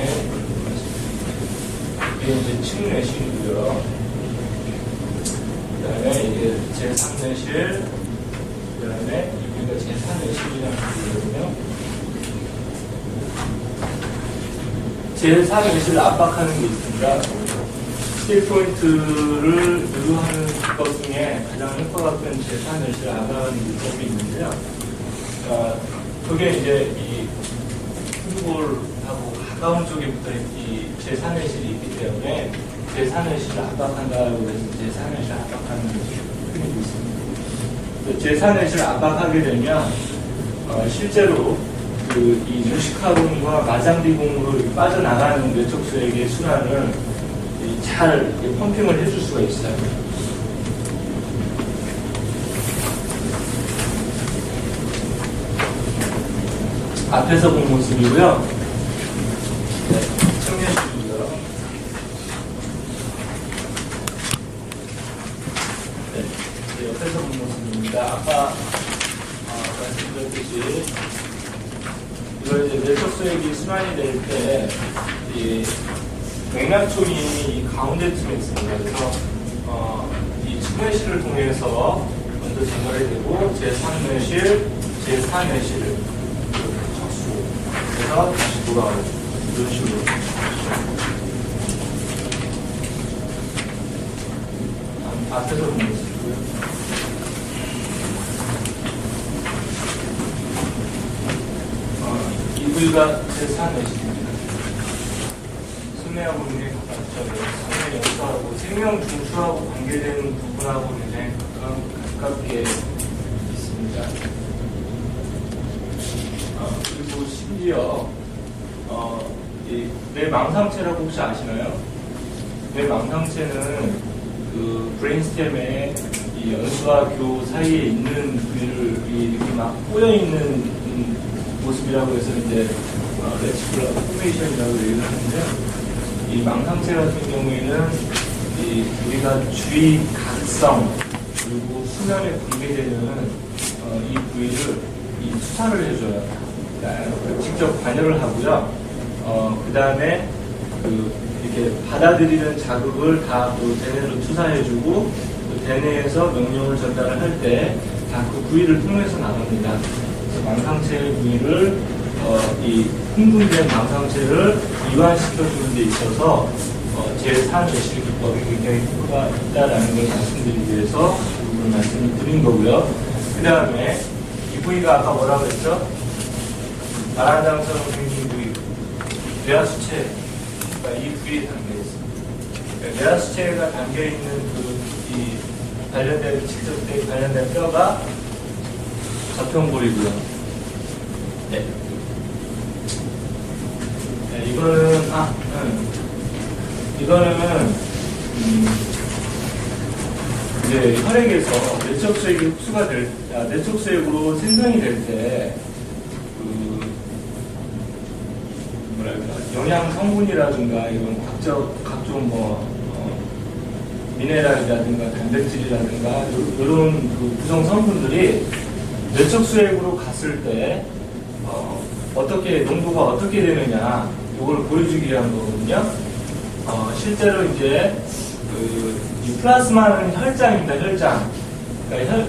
이게 이제 측내실이고요. 그 다음에 이게 제3내실, 그 다음에 여기가 제4내실이라는 거거든요. 제4내실을 압박하는 게 있습니다. 스틸 포인트를 유도하는 기법 중에 가장 효과가 큰 제4내실을 압박하는 기법이 있는데요. 그게 이제 이 흉골하고 가까운 쪽에 붙어 이 제4내실이 있기 때문에 제4내실을 압박한다고 해서 제4내실을 압박하는 흔히 있습니다. 제4내실을 압박하게 되면 실제로 이 무식화공과 마장비공으로 빠져나가는 뇌척수액의 순환을 잘 펌핑을 해줄 수가 있어요. 앞에서 본 모습이고요. 네, 측면식이고요. 네, 옆에서 본 모습입니다. 아까 말씀드렸듯이 이걸 이제 뇌척수액이 순환이 될 때 이 맥락총이 이 가운데 쯤에 있습니다. 그래서 이 측내실을 통해서 먼저 전달이 되고 제3내실, 제4내실 척수 그래서 다시 돌아오고 이런 식으로 앞에서 보는 모습이고요. 이 부위가 제4내실입니다. 순뇌하고 굉장히 가깝죠. 순뇌 연수하고 생명 중추하고 관계되는 부분하고 굉장히 가깝게 있습니다. 그리고 심지어 이 뇌망상체라고 혹시 아시나요? 뇌망상체는 그 브레인스템의 이 연수와 교 사이에 있는 부위를 이렇게 막 꼬여 있는 모습이라고 해서 이제 레티큘러 포메이션이라고 얘기를 하는데. 이 망상체 같은 경우에는 우리가 주의 각성 그리고 수면에 관계되는 이 부위를 투사를 해줘요. 직접 관여를 하고요. 그 다음에 이렇게 받아들이는 자극을 다 또 대뇌로 투사해주고 또 대뇌에서 명령을 전달을 할 때 다 그 부위를 통해서 나눕니다. 그래서 망상체 부위를 이 흥분된 망상체를 이완시켜주는 데 있어서 제4내실 기법이 굉장히 효과가 있다라는 걸 말씀드리기 위해서 이 부분을 말씀을 드린 거고요. 그 다음에 이 부위가 아까 뭐라고 했죠? 마라장처럼 생긴 부위, 뇌하수체가 이 부위에 담겨 있습니다. 뇌하수체가 담겨 있는 이 관련된 직접된 관련된 뼈가 저평골이고요. 네. 네, 이거는 이제 혈액에서 내적수액이 흡수가 내적수액으로 생성이 될 때 영양 성분이라든가 이런 각종 미네랄이라든가 단백질이라든가 이런 구성 성분들이 내적수액으로 갔을 때 농도가 어떻게 되느냐 이걸 보여주기 위한 거거든요. 실제로 이제 이 플라스마는 혈장입니다. 혈장. 그러니까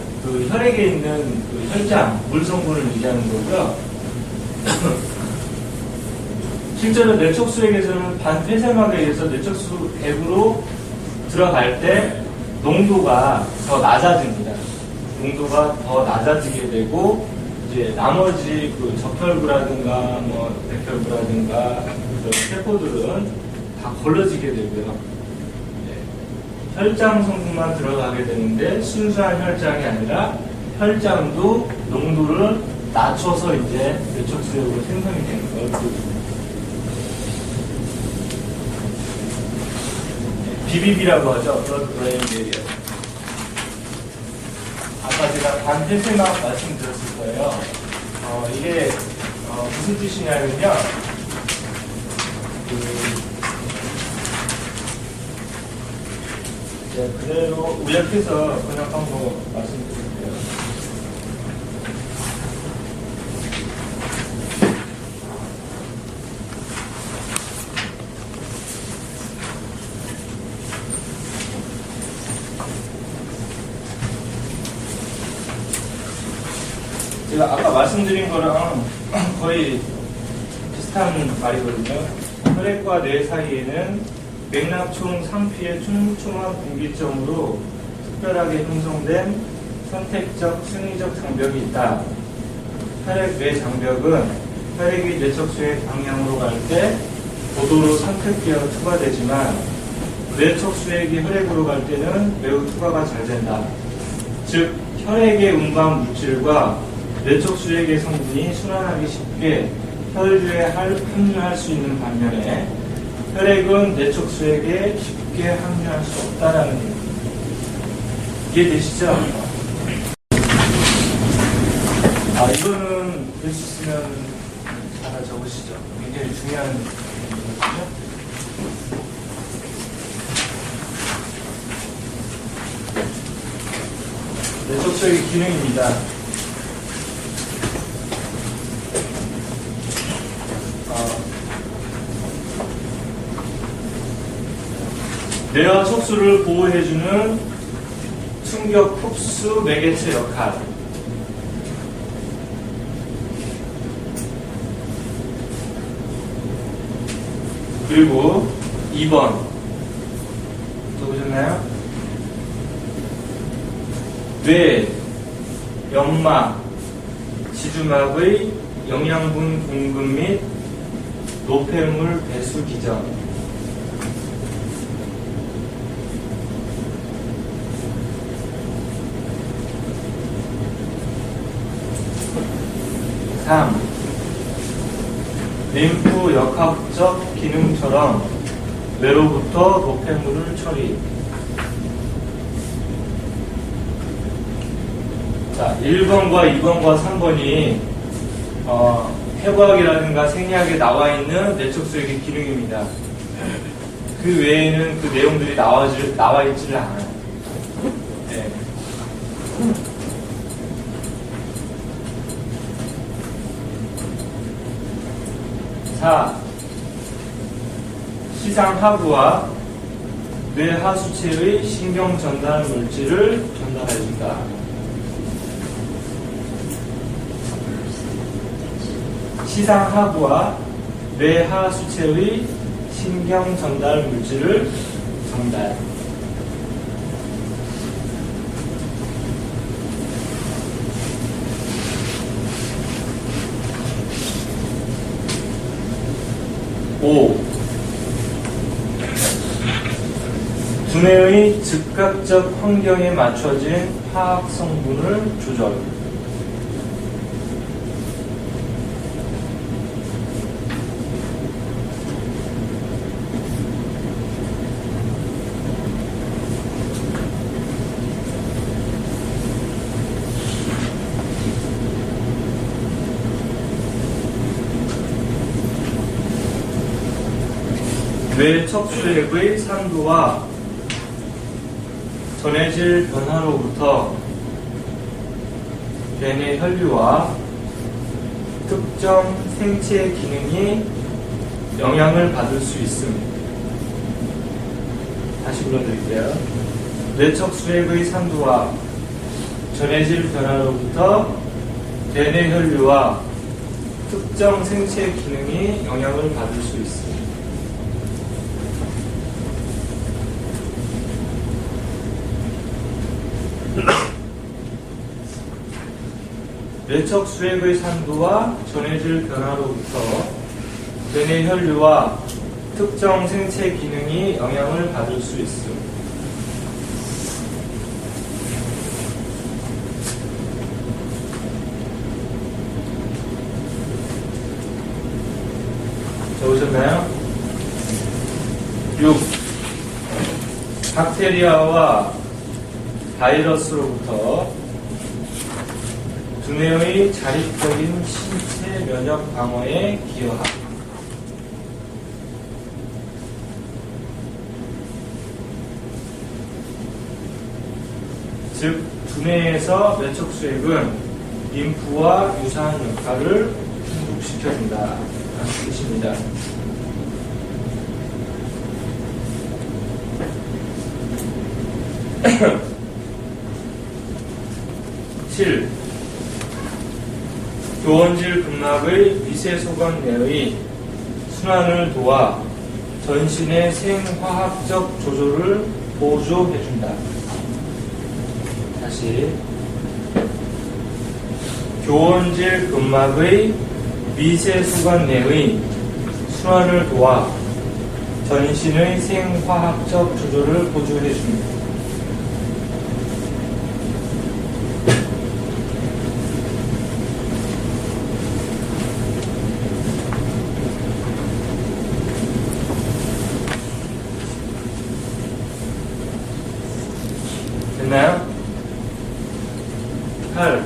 혈액에 있는 혈장 물 성분을 얘기하는 거고요. 실제로 내적수액에서는 반폐쇄막에 의해서 내적수액으로 들어갈 때 농도가 더 낮아집니다. 농도가 더 낮아지게 되고 이제 나머지 적혈구라든가 백혈구라든가 세포들은 다 걸러지게 되고요. 혈장 성분만 들어가게 되는데 순수한 혈장이 아니라 혈장도 농도를 낮춰서 이제 내적수액으로 생성이 되는 거예요. BBB라고 하죠. Blood Brain Barrier. 아까 제가 반폐쇄막 말씀드렸을 거예요. 이게 무슨 뜻이냐면요. 그대로 요약해서 번역한 거 말씀드릴게요. 제가 아까 말씀드린 거랑 거의 비슷한 말이거든요. 혈액과 뇌 사이에는 맥락총 상피의 촘촘한 분기점으로 특별하게 형성된 선택적 승리적 장벽이 있다. 혈액-뇌 장벽은 혈액이 뇌척수의 방향으로 갈 때 고도로 선택되어 투과되지만 뇌척수액이 혈액으로 갈 때는 매우 투과가 잘 된다. 즉 혈액의 운반 물질과 뇌척수액의 성분이 순환하기 쉽게 혈류에 함유할 수 있는 반면에 혈액은 뇌척수액에 쉽게 함유할 수 없다라는 얘기입니다. 이해되시죠? 이거는 될 수 있으면 하나 적으시죠. 굉장히 중요한 얘기거든요. 뇌척수액의 기능입니다. 뇌와 척수를 보호해주는 충격 흡수 매개체 역할. 그리고 2번 적으셨나요? 뇌, 연막, 지주막의 영양분 공급 및 노폐물 배수 기전. 림프 역학적 기능처럼 뇌로부터 노폐물을 처리. 자, 1번과 2번과 3번이 해부학이라든가 생리학에 나와 있는 뇌척수액의 기능입니다. 그 외에는 그 내용들이 나와 있지를 않아요. 네. 시상하부와 뇌하수체의 신경 전달 물질을 전달해준다. 시상하부와 뇌하 수체의 신경 전달 물질을 전달. 오. 두뇌의 즉각적 환경에 맞춰진 화학 성분을 조절. 뇌 척수액의 산도와 전해질 변화로부터 뇌내 혈류와 특정 생체 기능이 영향을 받을 수 있습니다. 다시 불러드릴게요. 뇌 척수액의 산도와 전해질 변화로부터 뇌내 혈류와 특정 생체 기능이 영향을 받을 수 있습니다. 뇌척 수액의 산도와 전해질 변화로부터 뇌내 혈류와 특정 생체 기능이 영향을 받을 수 있음. 적으셨나요? 6. 박테리아와 바이러스로부터 두뇌의 자립적인 신체 면역 방어에 기여함. 즉, 두뇌에서 뇌척수액은 림프와 유사한 역할을 충족시켜준다. 라는 뜻입니다. 칠. 교원질 근막의 미세소관 내의 순환을 도와 전신의 생화학적 조절을 보조해준다. 다시. 교원질 근막의 미세소관 내의 순환을 도와 전신의 생화학적 조절을 보조해줍니다. 됐나요? 8.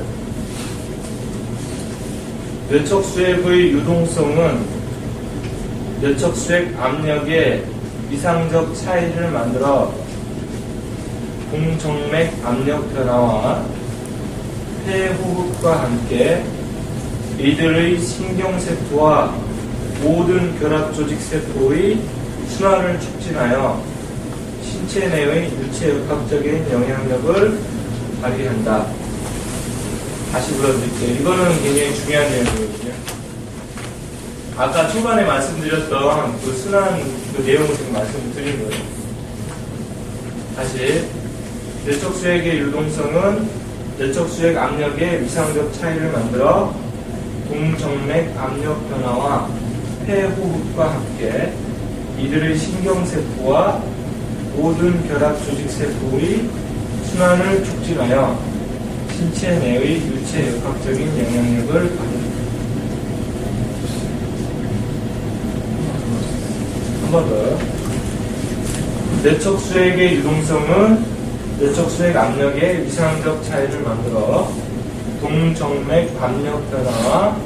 뇌척수액의 유동성은 뇌척수액 압력의 이상적 차이를 만들어 공정맥 압력 변화와 폐호흡과 함께 이들의 신경세포와 모든 결합조직세포의 순환을 촉진하여 신체 내의 유체역학적인 영향력을 발휘한다. 다시 불러드릴게요. 이거는 굉장히 중요한 내용이거든요. 아까 초반에 말씀드렸던 그 순환 그 내용을 지금 말씀을 드린 거예요. 다시. 뇌척수액의 유동성은 뇌척수액 압력의 위상적 차이를 만들어 동정맥 압력 변화와 폐호흡과 함께 이들의 신경세포와 모든 결합조직세포의 순환을 촉진하여 신체 내의 유체역학적인 영향력을 발휘한다. 한 번 더. 뇌척수액의 유동성은 뇌척수액 압력의 위상적 차이를 만들어 동정맥 압력 변화와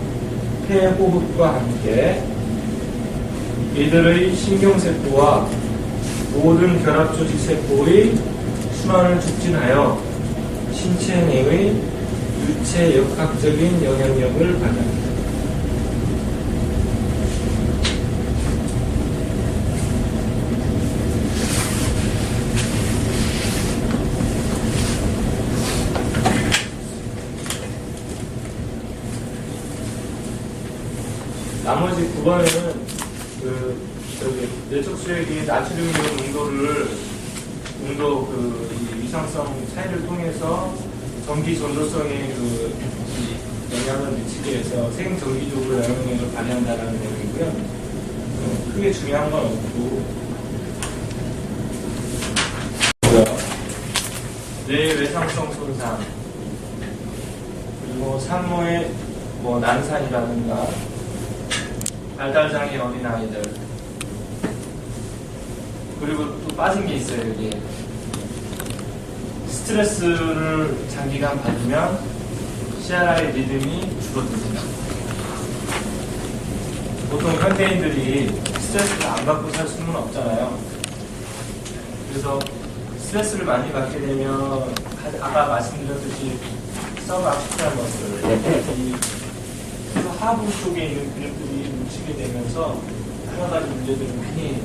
폐호흡과 함께 이들의 신경세포와 모든 결합조직세포의 순환을 촉진하여 신체 내의 유체역학적인 영향력을 발휘합니다. 나머지 9번은 내적 수액이 나트륨 농도 이 위상성 차이를 통해서 전기 전도성에 이 영향을 미치게 해서 생전기적으로 영향력을 발휘한다는 내용이고요. 크게 중요한 건 없고, 뇌 외상성 손상, 그리고 산모의 난산이라든가 발달장애 어린아이들, 그리고 또 빠진 게 있어요. 여기 스트레스를 장기간 받으면 CRI 리듬이 줄어듭니다. 보통 현대인들이 스트레스를 안 받고 살 수는 없잖아요. 그래서 스트레스를 많이 받게 되면 아까 말씀드렸듯이 서브아키탈 머슬, 이 하부 쪽에 있는 근육들이 뭉치게 되면서 여러 가지 문제들을 많이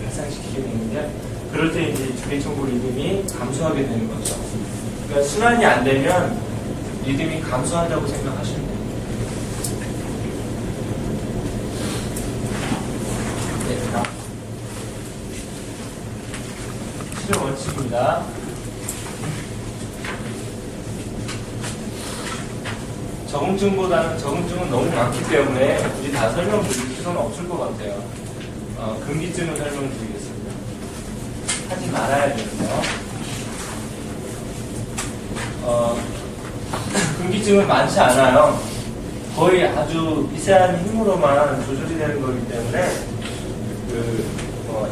발생시키게 되는데, 그럴 때 이제 주기적으로 리듬이 감소하게 되는 거죠. 그러니까 순환이 안 되면 리듬이 감소한다고 생각하시면 됩니다. 치료 원칙입니다. 적응증은 너무 많기 때문에 굳이 다 설명드릴 필요는 없을 것 같아요. 금기증은 설명드리겠습니다. 하지 말아야 되는데요. 금기증은 많지 않아요. 거의 아주 미세한 힘으로만 조절이 되는 거기 때문에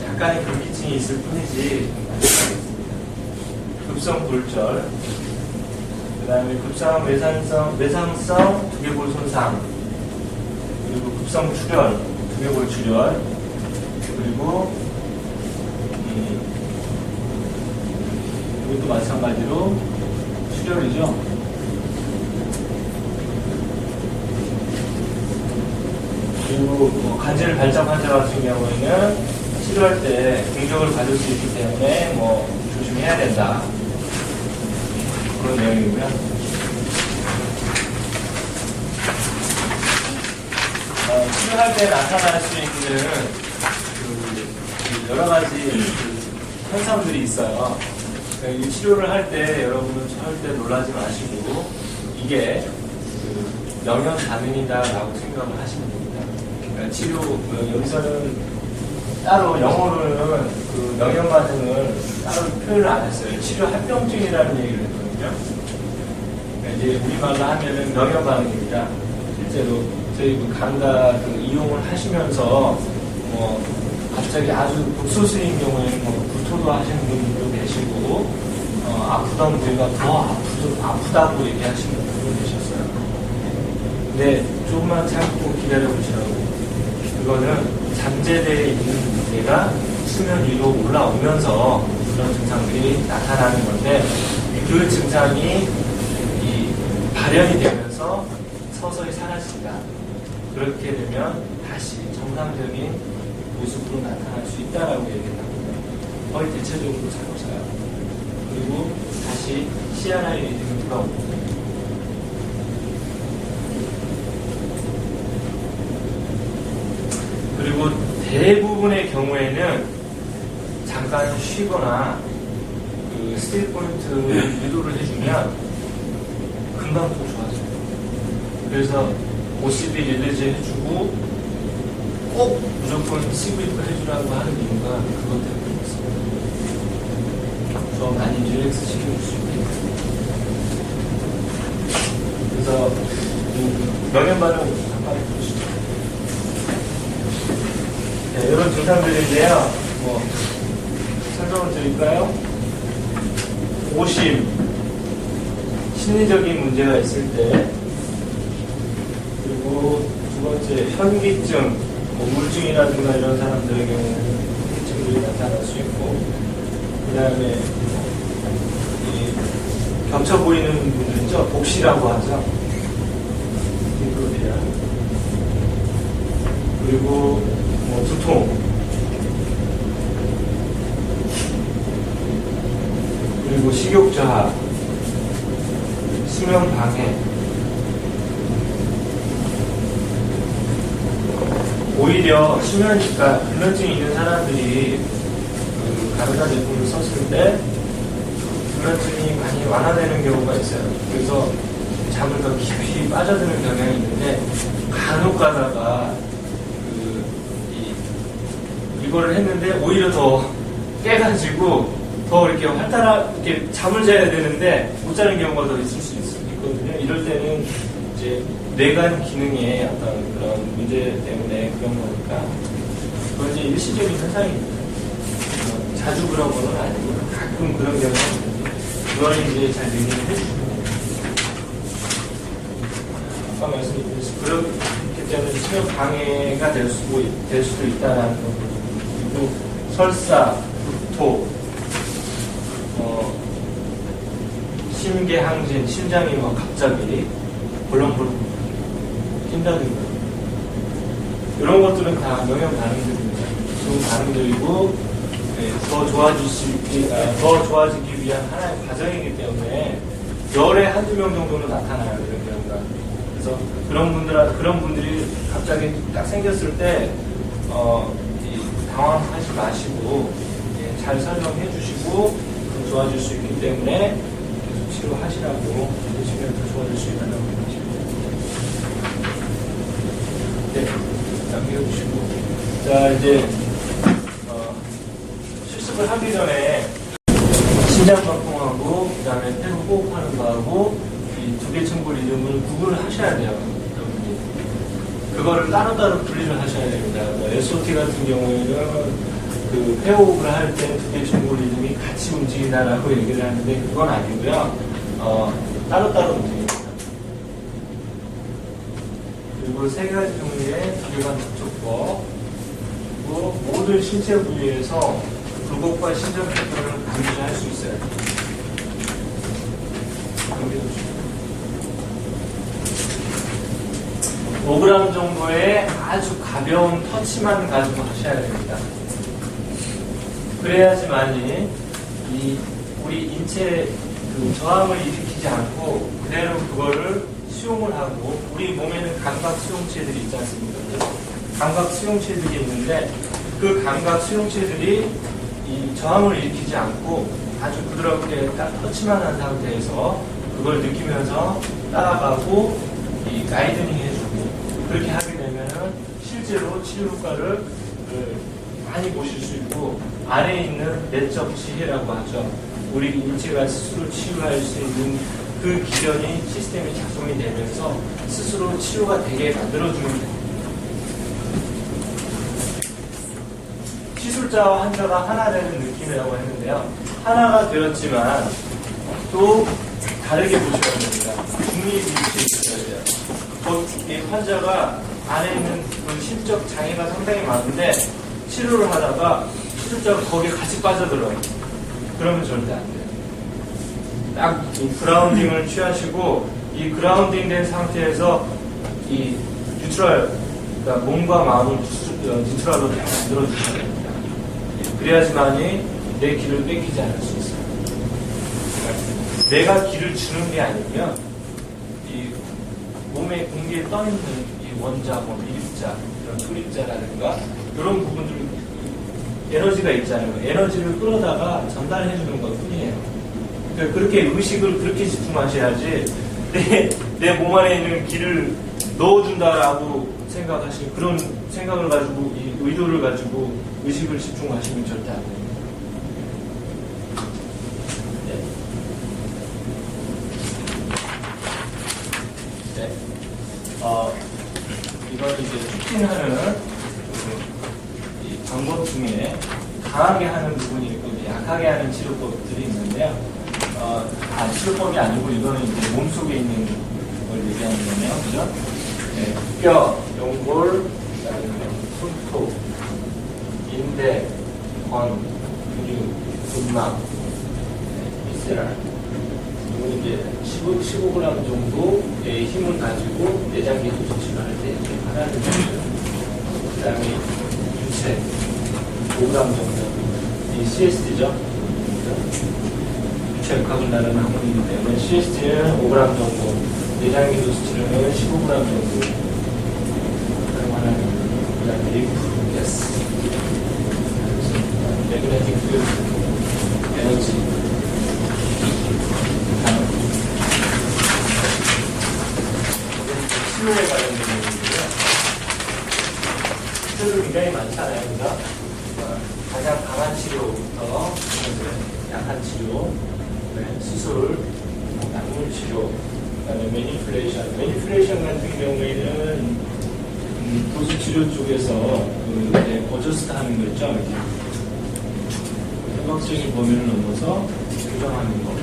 약간의 금기증이 있을 뿐이지 많지 않습니다. 급성 골절, 그 다음에 급성 외상성 두개골 손상, 그리고 급성 출혈, 두개골 출혈, 그리고 이것도 마찬가지로 출혈이죠. 그리고 간질 발작 환자 같은 경우에는 치료할 때 공격을 받을 수 있기 때문에 조심해야 된다. 그런 내용이고요. 치료할 때 나타날 수 있는 여러 가지 현상들이 있어요. 이 치료를 할 때 여러분은 절대 놀라지 마시고 이게 영양 반응이다라고 생각을 하시면 됩니다. 그러니까 치료 여기서는 따로 영어로는 영양 반응을 따로 표현을 안 했어요. 치료 합병증이라는 얘기를 했거든요. 그러니까 이제 우리말로 하면은 영양 반응입니다. 실제로 저희 감각 이용을 하시면서 갑자기 아주 극소수인 경우에는 구토도 하시는 분들도 계시고 아프던 부위가 더 아프다고 얘기하시는 분들도 계셨어요. 근데 조금만 참고 기다려보시라고. 그거는 잠재되어 있는 무게가 수면 위로 올라오면서 그런 증상들이 나타나는 건데, 그 증상이 발현이 되면서 서서히 사라진다. 그렇게 되면 다시 정상적인 모습으로 나타날 수 있다라고 얘기를 합니다. 거의 대체적으로 사고사요. 그리고 다시 CRI 리듬이 돌아옵니다. 그리고 대부분의 경우에는 잠깐 쉬거나 스틸 포인트 유도를 해주면 금방 또 좋아져요. 그래서 OCD 릴리즈 해주고 꼭 무조건 스윕을 해주라고 하는 이유가 그것 때문에 있습니다. 더 많이 릴렉스 시켜줄 수 있게. 그래서 영양 반응 잠깐 보시죠. 네, 이런 증상들인데요. 설명을 드릴까요? 오심, 심리적인 문제가 있을 때, 그리고 두 번째 현기증, 우울증이라든가 이런 사람들의 경우에는 현기증들이 나타날 수 있고, 그 다음에 겹쳐 보이는 분들 있죠? 복시라고 하죠. 그리고 두통, 그리고 식욕 저하, 수면 방해, 오히려 수면이니까 불면증이 있는 사람들이 그 가르사 제품을 썼을 때 불면증이 많이 완화되는 경우가 있어요. 그래서 잠을 더 깊이 빠져드는 경향이 있는데 간혹 가다가 이거를 했는데 오히려 더 깨가지고 더 이렇게 활달하게 잠을 자야 되는데 못 자는 경우가 더 있을 수 있거든요. 이럴 때는 이제 뇌간 기능에 어떤 그런 문제 때문에 그런 거니까 그건 이제 일시적인 현상입니다. 자주 그런 건 아니고 가끔 그런 경우가 있는데 그걸 이제 잘 유지를 해주고 아까 말씀드렸듯이 그렇기 때문에 수면 방해가 될 수도 있다는 거. 그리고 설사, 구토, 심계항진, 심장이 막 갑자기 벌렁벌렁 뛴다든가 이런 것들은 다 영양 반응들입니다. 좋은 반응들이고 더 좋아지기 위한 하나의 과정이기 때문에 열에 한두 명 정도는 나타나요. 이런 경우가. 그래서 그런 분들이 갑자기 딱 생겼을 때 당황하지 마시고 잘 설명해 주시고 좋아질 수 있기 때문에 계속 치료하시라고 해주시면 더 좋아질 수 있다는 말씀입니다. 네, 남겨주시고 자 이제 실습을 하기 전에 심장박동하고 그 다음에 폐로 호흡하는 거하고 이 두 개 층골 리듬을 구분을 하셔야 돼요. 여러분이. 그거를 따로따로 분리를 하셔야 됩니다. SOT 같은 경우에는 그 폐호흡을 할 때 두 개 층골 리듬이 같이 움직인다라고 얘기를 하는데 그건 아니고요. 따로따로 움직입니다. 그리고 세 가지 종류의 두개관 접촉법 그리고 모든 신체 부위에서 굴곡과 신전 패턴을 감지할 수 있어요. 넘겨주시죠. 5g 정도의 아주 가벼운 터치만 가지고 하셔야 됩니다. 그래야지만이 우리 인체의 그 저항을 일으키지 않고 그대로 그거를 수용을 하고 우리 몸에는 감각 수용체들이 있지 않습니까? 감각 수용체들이 있는데 그 감각 수용체들이 이 저항을 일으키지 않고 아주 부드럽게 딱 터치만 한 상태에서 그걸 느끼면서 따라가고 이 가이드닝 해주고 그렇게 하게 되면은 실제로 치료 효과를 많이 보실 수 있고 안에 있는 내적 지혜라고 하죠. 우리 인체가 스스로 치유할 수 있는 그 기전이 시스템이 작동이 되면서 스스로 치료가 되게 만들어주는 겁니다. 시술자와 환자가 하나 되는 느낌이라고 했는데요. 하나가 되었지만 또 다르게 보셔야 됩니다. 중립일치해 돼요. 이 환자가 안에 있는 그 심적 장애가 상당히 많은데 치료를 하다가 시술자가 거기에 같이 빠져들어요. 그러면 절대 안 돼요. 딱 이 그라운딩을 취하시고 이 그라운딩 된 상태에서 이 뉴트럴, 그러니까 몸과 마음을 뉴트럴로 다 만들어주셔야 됩니다. 그래야지만이 내 길을 뺏기지 않을 수 있어요. 내가 길을 주는 게 아니면 이 몸의 공기에 떠있는 이 원자, 뭐 미립자, 이런 소립자라든가 이런 부분들 에너지가 있잖아요. 에너지를 끌어다가 전달해 주는 것 뿐이에요. 그러니까 그렇게 의식을 그렇게 집중하셔야지 내 몸 안에 있는 길을 넣어준다라고 생각하시는 그런 생각을 가지고 이 의도를 가지고 의식을 집중하시면 절대 안 돼요. 이건 이제 촉진하는 이 방법 중에 강하게 하는 부분이 있고 약하게 하는 치료법들이 있는데요. 치료법이 아니고 이거는 이제 몸속에 있는 걸 얘기하는 거네요. 그죠? 네, 뼈, 연골, 손톱, 인대, 건, 근육, 근막, 미세랄. 이건 이제 15g 정도의 힘을 가지고 내장기 조치를 할 때 이렇게 하라는 거죠. 그 다음에 유체 5g 정도. 이 CST죠. 유체 역학을 나르는 항문이기 때문에 CST는 5g 정도, 내장기 조치는 15g 정도 사용하는 그다음에 리프, 가스, 매그네틱 필드, 에너지, 치료에 관련된 내용인데요. 치료도 굉장히 많잖아요, 그죠? 가장 강한 치료부터 약한 치료, 수술, 약물 치료, 그다음에 매니플레이션 같은 경우에는 도수 치료 쪽에서 어저스트 하는 거 있죠? 이렇게 현박적인 범위를 넘어서 조정하는 거.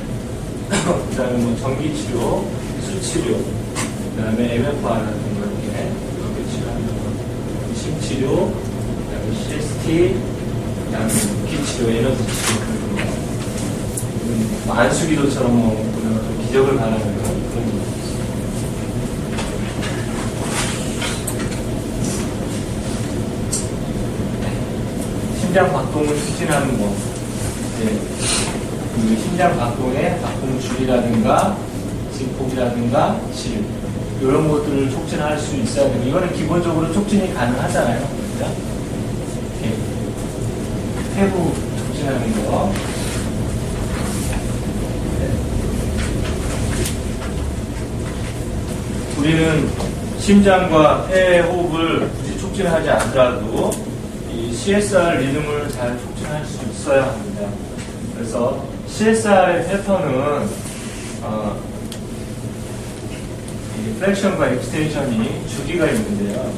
그다음에 뭐 전기 치료, 수치료, 그다음에 MFR 같은 거 이렇게 치료하는 거. 심치료, 그다음에 CST, 그다음에 기치료, 에너지 치료 그런 거. 안수기도처럼 뭐 기적을 바라는 그런 거. 심장 박동을 추진하는 거. 그 심장 박동의 박동 줄이라든가 진폭이라든가 질 이런 것들을 촉진할 수 있어야 되고 이거는 기본적으로 촉진이 가능하잖아요. 그죠? 이렇게 폐부 촉진하는 거. 우리는 심장과 폐 호흡을 굳이 촉진하지 않더라도 이 CSR 리듬을 잘 촉진할 수 있어야 합니다. 그래서 CSR의 패턴은 이 플렉션과 익스텐션이 주기가 있는데요.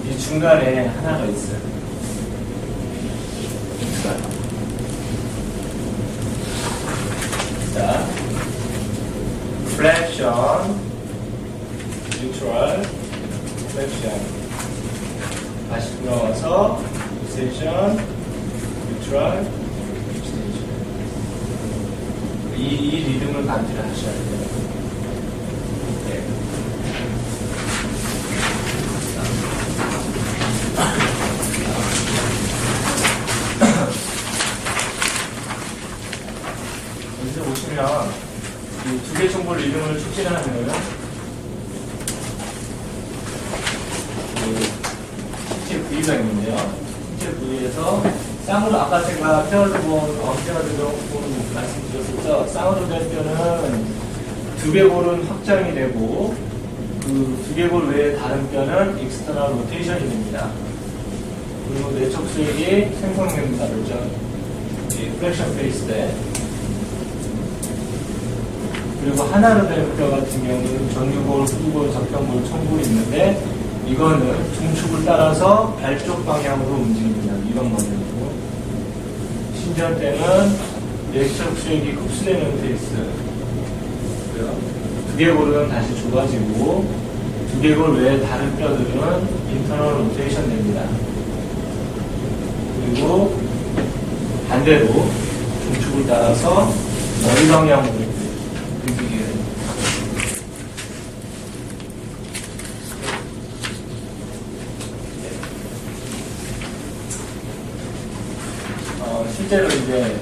이 중간에 하나가 있어요. 자, 플렉션, 뉴트럴, 플렉션. 다시 돌아와서 익스텐션, 뉴트럴, 익스텐션. 이 리듬을 감지를 하셔야 돼요. 네. 여기서 보시면 이 두 개 정보 리듬을 촉진하는 신체 부위가 있는데요. 신체 부위에서 쌍으로 아까 제가 페어드본, 페어드본 말씀드렸었죠. 쌍으로 된 뼈는 두개골은 확장이 되고 그 두개골 외에 다른 뼈는 익스터널 로테이션이 됩니다. 그리고 내적 수액이 생성됩니다. 그렇죠? 플렉션 페이스 때. 그리고 하나로 된 뼈 같은 경우는 전유골, 후두골, 적혈골, 청골이 있는데 이거는 중축을 따라서 발 쪽 방향으로 움직입니다. 이런 방향으로. 신전 때는 내적 수액이 흡수되는 페이스. 두개골은 다시 좁아지고 두개골 외에 다른 뼈들은 인터널 로테이션 됩니다. 그리고 반대로 중축을 따라서 머리 방향으로 움직이게 됩니다. 실제로 이제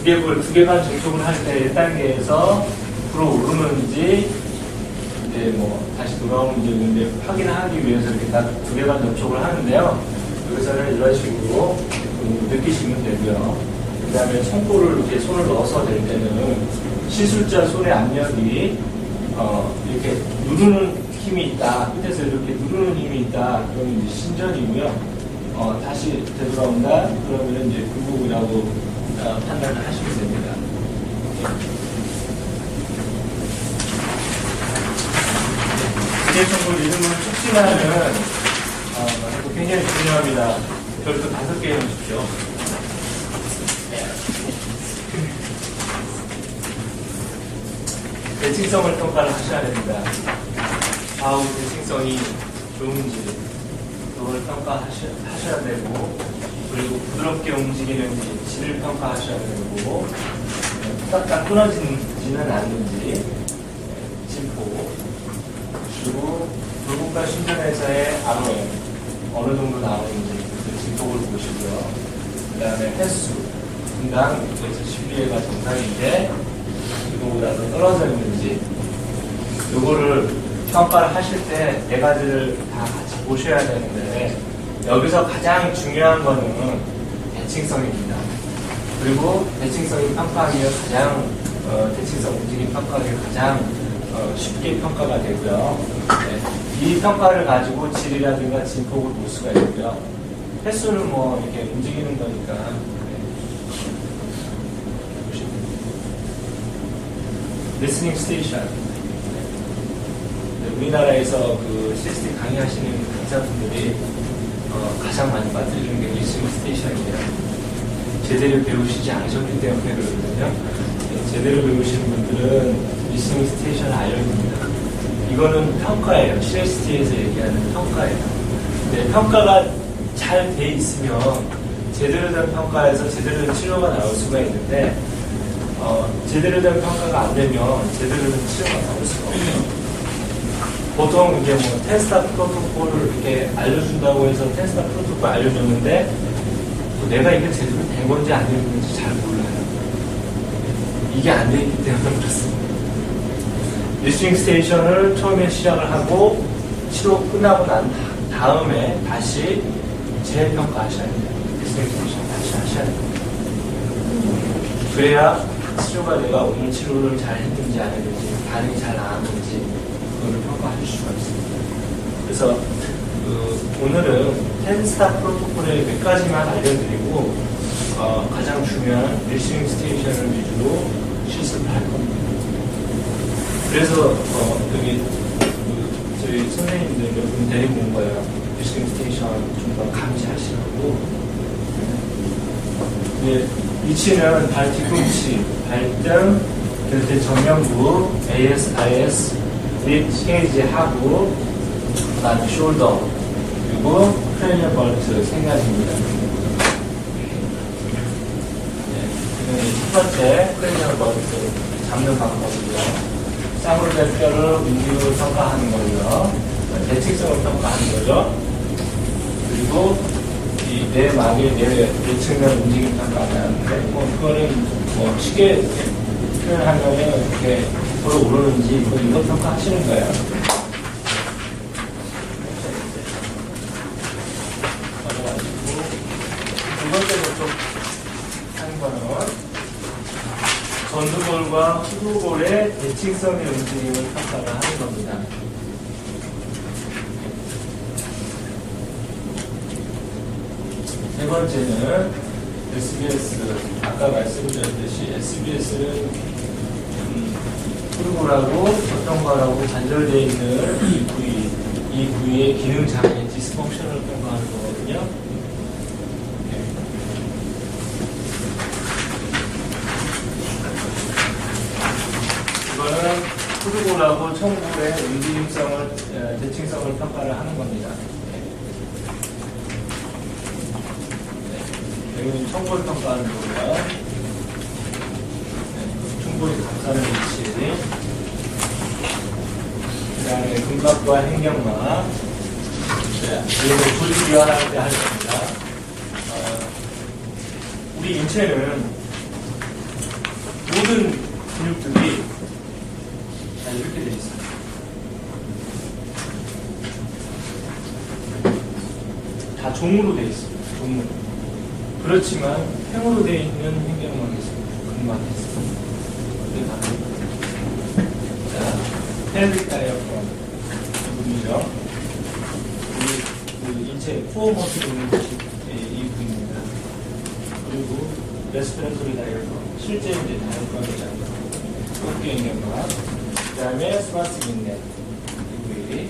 두개간 중축을 할 때 1단계에서 불어오르는지 이제 뭐 다시 돌아오는지 이제 확인하기 위해서 이렇게 딱 두개간 접촉을 하는데요. 여기서는 이런 식으로 느끼시면 되고요. 그 다음에 청골을 이렇게 손을 넣어서 낼 때는 시술자 손의 압력이 이렇게 누르는 힘이 있다. 끝에서 이렇게 누르는 힘이 있다. 그러면 이제 신전이고요. 다시 되돌아온다. 그러면 이제 굴곡이라고 판단을 하시면 됩니다. 기계청구 리듬을 촉진하는 이거 굉장히 중요합니다. 별도 5개 해주십시오. 대칭성을 평가를 하셔야 됩니다. 좌우 대칭성이 좋은지 그걸 평가하셔야 되고, 그리고 부드럽게 움직이는지 질을 평가하셔야 되고, 딱딱 끊어지지는 않는지 진포, 그리고 불국과 신전에서의 ROM 어느 정도 나오는지 그 진폭을 보시고요. 그 다음에 횟수 분당 12회가 정상인데 이거보다 더 떨어져 있는지 요거를 평가를 하실 때 네 가지를 다 같이 보셔야 되는데 여기서 가장 중요한 거는 대칭성입니다. 그리고 대칭성이 평가하기에 가장 대칭성 움직임 평가하기에 가장 쉽게 평가가 되고요. 네. 이 평가를 가지고 질이라든가 진폭을 볼 수가 있고요. 횟수는 뭐 이렇게 움직이는 거니까. 리스닝 스테이션. 우리나라에서 그 CST 강의하시는 강사분들이 가장 많이 빠뜨리는 게 리스닝 스테이션이에요. 제대로 배우시지 않으셨기 때문에 그러거든요. 제대로 배우시는 분들은 리스닝 스테이션을 알려줍니다. 이거는 평가예요. CST에서 얘기하는 평가예요. 근데 평가가 잘 돼 있으면 제대로 된 평가에서 제대로 된 치료가 나올 수가 있는데 제대로 된 평가가 안 되면 제대로 된 치료가 나올 수가 없어요. 보통 이제 뭐 테스트 프로토콜을 이렇게 알려준다고 해서 테스트 프로토콜 알려줬는데 내가 이게 제대로 된 건지 안 된 건지 잘 몰라요. 이게 안 돼 있기 때문에 그렇습니다. 리스닝 스테이션을 처음에 시작을 하고 치료 끝나고 난 다음에 다시 재평가하셔야 돼요. 리스닝 스테이션 다시 하셔야 돼요. 그래야 치료가 내가 오늘 치료를 잘 했는지 안 했는지 반응이 잘 나왔는지 그거를 평가하실 수가 있습니다. 그래서 오늘은 10스타 프로토콜의 몇 가지만 알려드리고 가장 중요한 리스닝 스테이션을 위주로 실습을 할 겁니다. 그래서 여기 저희 선생님들 몇 분 데리고 온 거예요. 리스닝 스테이션 좀 더 감지하시라고. 위치는 발 뒤꿈치, 발등, 그때 정면부, ASIS, 립 스테이지 하부, 그다음에 숄더, 그리고 크레니얼 벌트 세 가지입니다. 첫 번째 크레니얼 벌트 잡는 방법이고요. 쌍으로 된 뼈를 움직임을 평가하는 거고요. 대칭성을 평가하는 거죠. 그리고 이 내막의 내측면 움직임 평가하는데 그거는 쉽게 표현하면 이렇게 돌아오르는지 이거 평가하시는 거예요. 두 번째로 좀 하는 거는 전두골과 후두골의 대칭성의 움직임을 평가를 하는 겁니다. 세 번째는 SBS, 아까 말씀드렸듯이 SBS는 후두골하고 전동골하고 관절되어 있는 이 부위의 기능 장애, 디스펑션을 평가하는 거거든요. 이거는 후두골하고 청골의 움직임성을, 대칭성을 평가를 하는 겁니다. 여기는 청골 평가하는 거고요. 청골이 감싸는 위치. 그 다음에 근막과 행경막. 그리고 조직 이완할 때 할 겁니다. 우리 인체는 모든 근육들이 자, 이렇게 되어 있어요. 다 종으로 되어 있습니다. 종으로. 그렇지만 팽으로 되어 있는 행경막이 있습니다. 근막이 있습니다. 자, pelvic diaphragm 부분이죠. 우리 인체 코어 머슬이 있는 곳이 이 부분입니다. 그리고 respiratory diaphragm, 실제 이제 다이어프람이잖아요. 어깨 행경막. 그 다음에 스마트 믹넷 이 부위.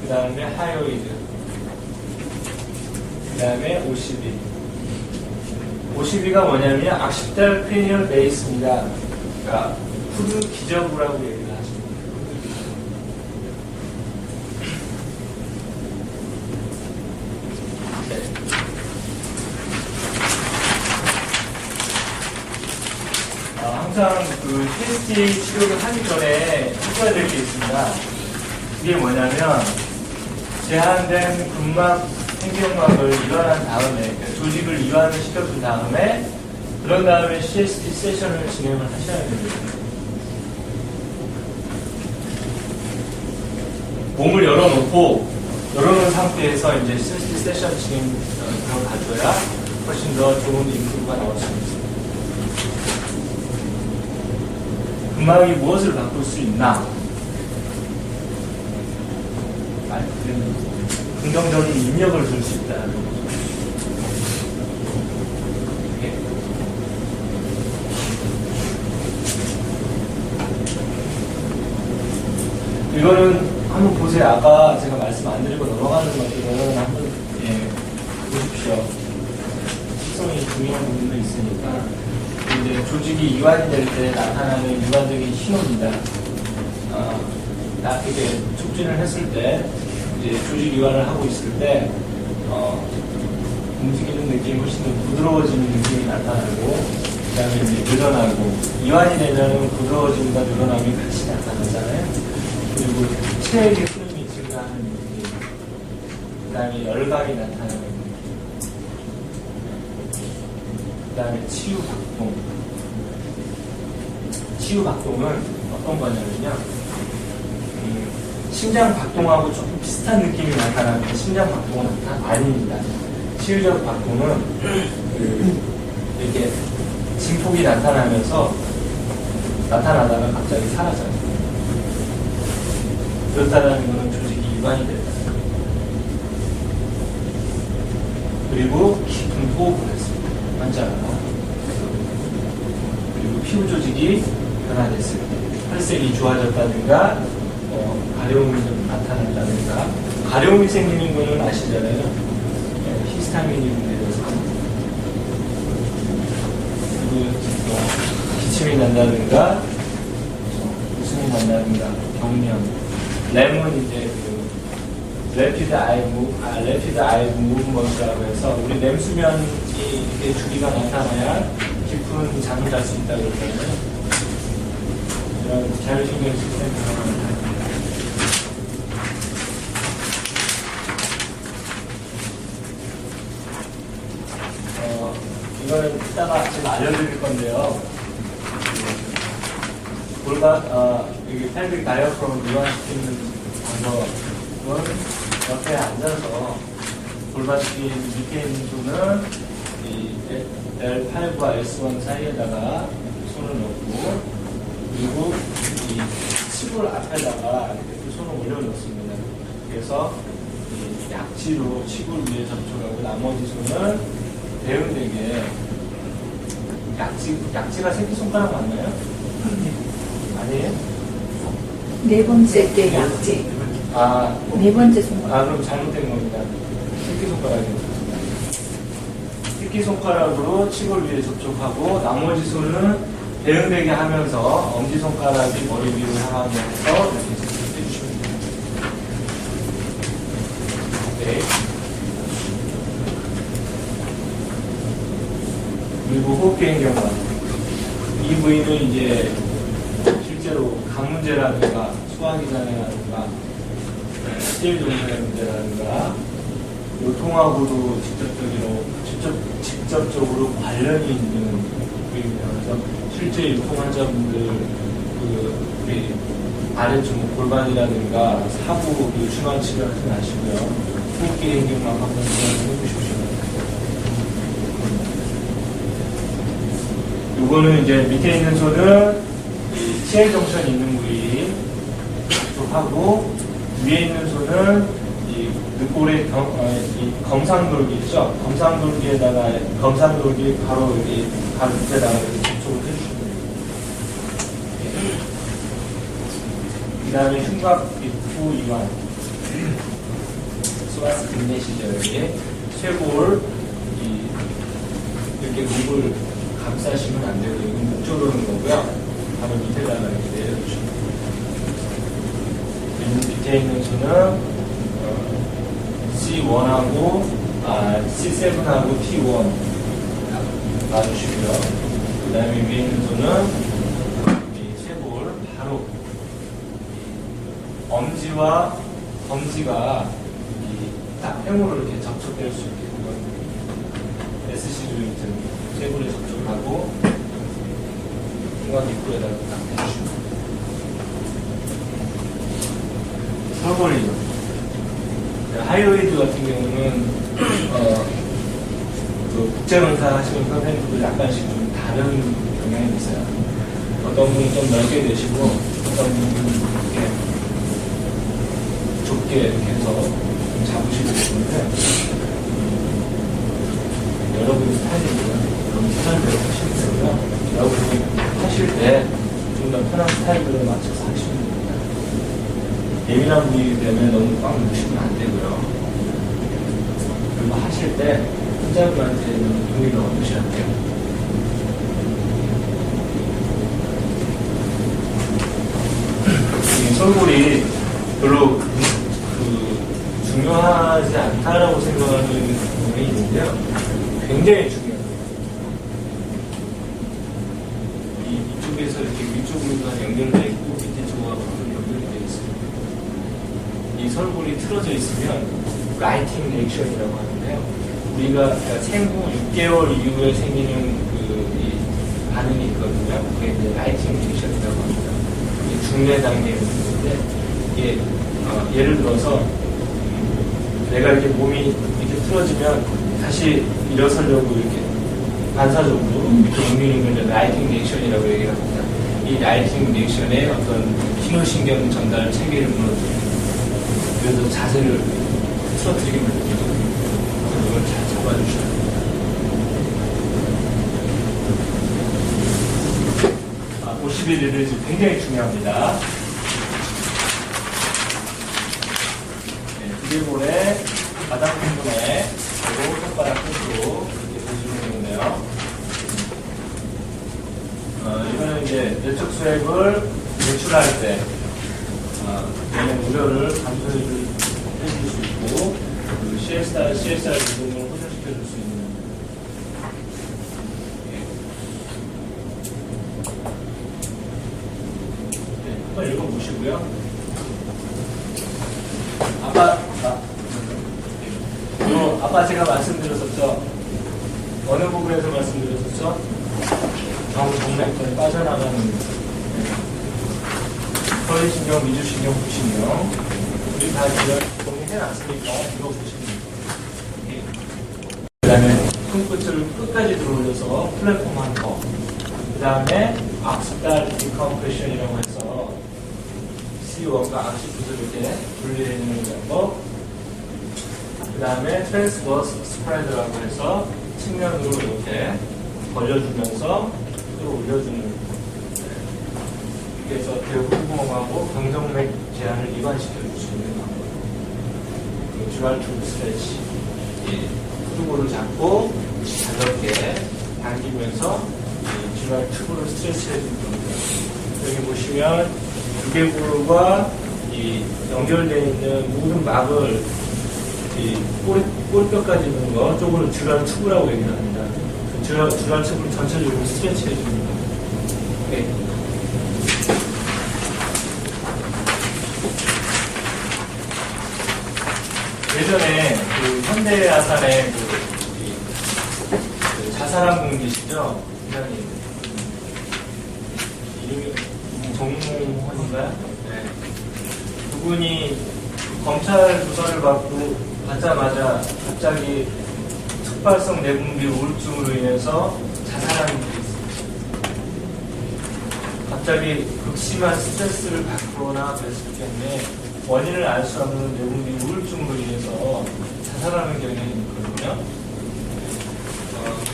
그 다음에 하이오이드. 그 다음에 OCB. OCB가 뭐냐면 악시탈 크레니얼 베이스입니다. 그러니까 후두 기저부라고 얘기를 하십니다. 네. 항상 그 TST 치료를 하기 전에 해줘야 될 게 있습니다. 그게 뭐냐면 제한된 근막 행경막을 이완한 다음에, 조직을 이완을 시켜준 다음에, 그런 다음에 CST 세션을 진행을 하셔야 됩니다. 몸을 열어놓은 상태에서 이제 세션 진행을 가져야 훨씬 더 좋은 임프루가 나올 수 있습니다. 근막이 무엇을 바꿀 수 있나? 긍정적인 입력을 줄 수 있다는 거죠. 이거는 한번 보세요. 아까 제가 말씀 안 드리고 넘어가는 것들은 한번 보십시오. 특성이 중요한 부분도 있으니까. 이제 조직이 이완이 될 때 나타나는 일반적인 신호입니다. 이렇게 촉진을 했을 때 이제 조직 이완을 하고 있을 때 움직이는 느낌이 훨씬 더 부드러워지는 느낌이 나타나고, 그 다음에 이제 늘어나고, 이완이 되면 부드러워짐과 늘어남이 같이 나타나잖아요. 그리고 체액의 흐름이 증가하는 느낌, 그 다음에 열감이 나타나는 느낌, 그 다음에 치유박동. 치유박동은 어떤 거냐면요, 심장 박동하고 조금 비슷한 느낌이 나타나는 심장 박동은 아닙니다. 치유적 박동은 이렇게 진폭이 나타나다가 갑자기 사라져요. 그렇다는 것은 조직이 이완이 된다. 그리고 깊은 호흡을 했습니다. 환자가. 그리고 피부 조직이 변화됐을 때 혈색이 좋아졌다든가 가려움이 좀 나타난다든가. 가려움이 생기는 거는 아시잖아요. 히스타민이 분해돼서. 그리고 기침이 난다든가 웃음이 난다든가 경련. 램은 이제 레피드 아이 무브먼트라고 해서 우리 램 수면이 이렇게 주기가 나타나야 깊은 잠을 잘 수 있다고 그러잖아요. 이런 자율신경 시스템 변화입니다. 이거는 이따가 제가 알려드릴 건데요. 여기 펠빅 다이어프럼 이완시키는 방법은 옆에 앉아서 골반뒤 밑에 있는 손은 이 L8과 S1 사이에다가 손을 넣고, 그리고 이 치골 앞에다가 이렇게 손을 올려놓습니다. 그래서 이 약지로 치골 위에 접촉하고 나머지 손은 대응되게 약지가 새끼손가락 맞나요? 아니에요? 네 번째 게 약지. 네 번째 손가락. 그럼 잘못된 겁니다. 새끼손가락이에요. 새끼손가락으로 치골 위에 접촉하고 나머지 손은 대응되게 하면서 엄지손가락이 머리 위로 향하면서 이렇게 해주시면 됩니다. 네. 그리고 호흡기행경관. 이 부위는 이제 실제로 간 문제라든가 소화기관이라든가 시일종양의 문제라든가 요통하고도 직접적으로 관련이 있는 부위입니다. 그래서 실제 요통 환자분들 우리 아래쪽 골반이라든가 사부 중앙 치료하지 마시고요. 호흡기행경만 한번 해보십시오. 요거는 이제 밑에 있는 손은 치행 정션이 있는 부위 쪽하고, 위에 있는 손은 이 늑골의 검상돌기 있죠? 검상돌기 바로 여기 바로 밑에다가 이렇게 접촉을 해주시면 됩니다. 그 다음에 흉곽 입구 이완. 소아스 빅넷이죠. 여기에 쇄골 이렇게 목을 감싸시면 안 되고, 이건 목 조르는 거고요. 바로 밑에다가 이렇게 내려주시면 됩니다. 밑에 있는 손은 C1하고 C7하고 T1 놔주시고요. 그 다음에 위에 있는 손은 이 쇄골 바로 엄지와 검지가 딱 횡으로 이렇게 접촉될 수 있게 SC 조인트 쇄골에 접촉하고 흉곽 입구에다가 딱 대주시면 설거리. 하이로이드 같은 경우는, 그 국제론사 하시는 선생님들도 약간씩 좀 다른 경향이 있어요. 어떤 분은 좀 넓게 되시고, 어떤 분은 이렇게 좁게 이렇게 해서 좀 잡으시고 있는데, 여러분 스타일이고요. 여러분 스타일대로 하시면 되고요. 여러분이 하실 때 좀 더 편한 스타일로 맞춰서 하시면 됩니다. 예민한 부위 때문에 너무 꽉 누르시면 안 되고요. 그리고 하실 때 환자분한테는 동의를 얻으셔야 돼요. 이 설골이 별로 중요하지 않다라고 생각하는 부분이 있는데요. 굉장히 중요해요. 이쪽에서 이렇게 위쪽으로 연결되어 있고 밑에 쪽하고 연결되어 있습니다. 이 설골이 틀어져 있으면 라이팅 리액션이라고 하는데요. 우리가 생후 6개월 이후에 생기는 이 반응이 있거든요. 그게 이제 라이팅 리액션이라고 합니다. 이게 중매 단계에 있는데 이게 예를 들어서 내가 이렇게 몸이 이렇게 틀어지면 다시 일어서려고 이렇게 반사적으로 이렇게 움직이는 걸 라이팅 리액션이라고 얘기를 합니다. 이 라이팅 리액션의 어떤 신호신경 전달 체계를 무너뜨리는, 그래서 자세를 틀어뜨리게 만들죠. 이걸 잘 잡아주셔야 됩니다. 51일은 굉장히 중요합니다. 두개골의 바닥 부분에 그리고 손가락 끝으로 이렇게 보시면 되는데요. 이거는 이제 내적 수액을 배출할 때 얘는 우려를 감소해 줄 수 있고, 그리고 CSR 부분을 호전시켜 줄 수 있는. 한번 읽어보시고요. 아까 제가 말씀드렸었죠. 어느 부분에서 말씀드렸었죠? 정맥권이 빠져나가는 허리신경, 미주신경, 부신경. 우리 다 이거 정리해놨으니까 이거 보시면 돼요. 그 다음에 손끝을 끝까지 들어올려서 플랫폼 한 거. 그 다음에 악스달 디컴프레션이라고 해서 C1과 악시풋을 이렇게 분리해주는 방법. 그 다음에 트랜스버스 스프레드라고 해서 측면으로 이렇게 벌려주면서 끌어올려주는. 그래서 대후구멍하고 경정맥 제한을 이완시켜줄 수 있는 방법. 주알 튜브 스트레치. 후두골을 잡고 가볍게 당기면서 주알 튜브를 스트레치 해주는 겁니다. 여기 보시면 두개골과 연결되어 있는 모든 막을 꼬리뼈까지 있는 거 쪽으로 주알 튜브라고 얘기를 합니다. 주알 튜브를 전체적으로 스트레치 해줍니다. 네. 예전에 그 현대아산의 그 자살한 분 계시죠? 기자님. 이름이 정몽헌인가요? 네. 그분이 검찰 조사를 받자마자 갑자기 특발성 내분비 우울증으로 인해서 자살하는 분이 있습니다. 갑자기 극심한 스트레스를 받거나 그랬을 때문에 원인을 알 수 없는 내분비 우울증으로 인해서 자살하는 경향이 있거든요.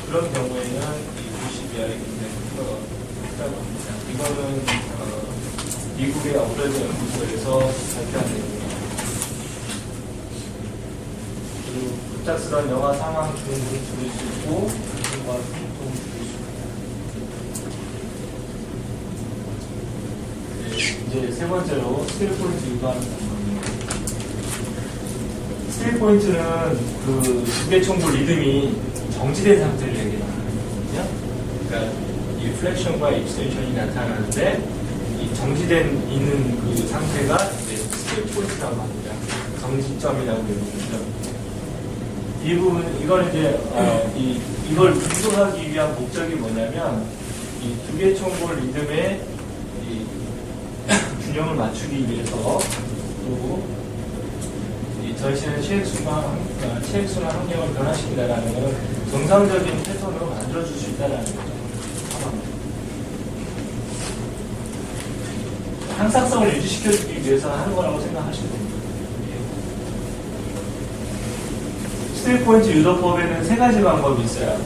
그런 경우에는 이 VCBR이 굉장히 크다고 합니다. 이거는 미국의 어플레드 연구소에서 발표한 내용입니다. 그리고 급작스러운 영아 사망 중을 줄일 수 있고, 고통과 통증을 줄일 수 있습니다. 이제 세 번째로 스틸 포인트 유도하는 방법입니다. 스틸 포인트는 그 두개총구 리듬이 정지된 상태를 얘기하거든요. 그러니까 이 플렉션과 익스텐션이 나타나는데 이 정지된 있는 그 상태가 이제 스틸 포인트라고 합니다. 정지점이라고 얘기하죠. 이 부분 이걸 이제 이걸 유도하기 위한 목적이 뭐냐면 이 두개총구 리듬의 균형을 맞추기 위해서 그리고 이 전신의 체액순환 환경을 변화시킨다는 것은 정상적인 패턴으로 만들어줄 수 있다는 거죠. 항상성을 유지시켜주기 위해서 하는 거라고 생각하시면 됩니다. 스틸 포인트 유도법에는 세 가지 방법이 있어요.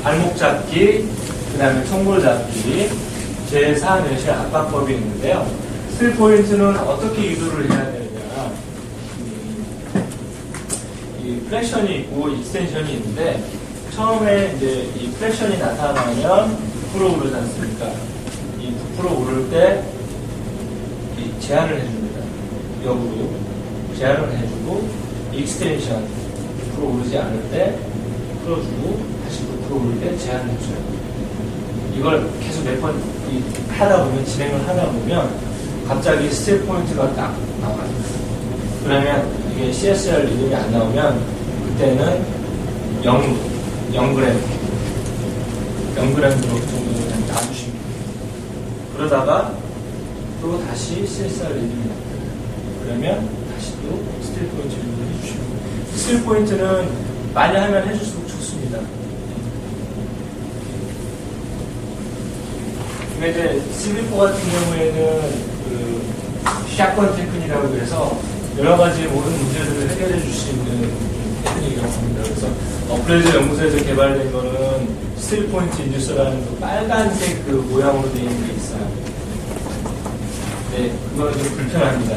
발목 잡기, 그 다음에 총골 잡기, 제4내실 압박법이 있는데요. 스틸 포인트는 어떻게 유도를 해야 되느냐. 이 플렉션이 있고 익스텐션이 있는데, 처음에 이제 이 플렉션이 나타나면 부풀어 오르지 않습니까? 이 부풀어 오를 때 제한을 해줍니다. 역으로 제한을 해주고, 익스텐션, 부풀어 오르지 않을 때 풀어주고, 다시 부풀어 오를 때 제한을 해줘요. 이걸 계속 몇 번 하다 보면, 진행을 하다 보면, 갑자기 스틸 포인트가 딱 나와요. 그러면 이게 CSR 리듬이 안 나오면, 그때는 0g 정도 그냥 놔주십니다. 그러다가 또 다시 CSR 리듬이 나와요. 그러면 다시 또 스틸 포인트 리듬을 해주십니다. 스틸 포인트는 많이 하면 해줄수록 좋습니다. 근데 이제 CB4 같은 경우에는 그 샷건 테크닉이라고 해서 여러 가지 모든 문제들을 해결해 줄 수 있는 테크닉이라고 합니다. 그래서 어플레이저 연구소에서 개발된 거는 스틸 포인트 인듀서라는 그 빨간색 그 모양으로 되어 있는 게 있어요. 네, 그거는 좀 불편합니다.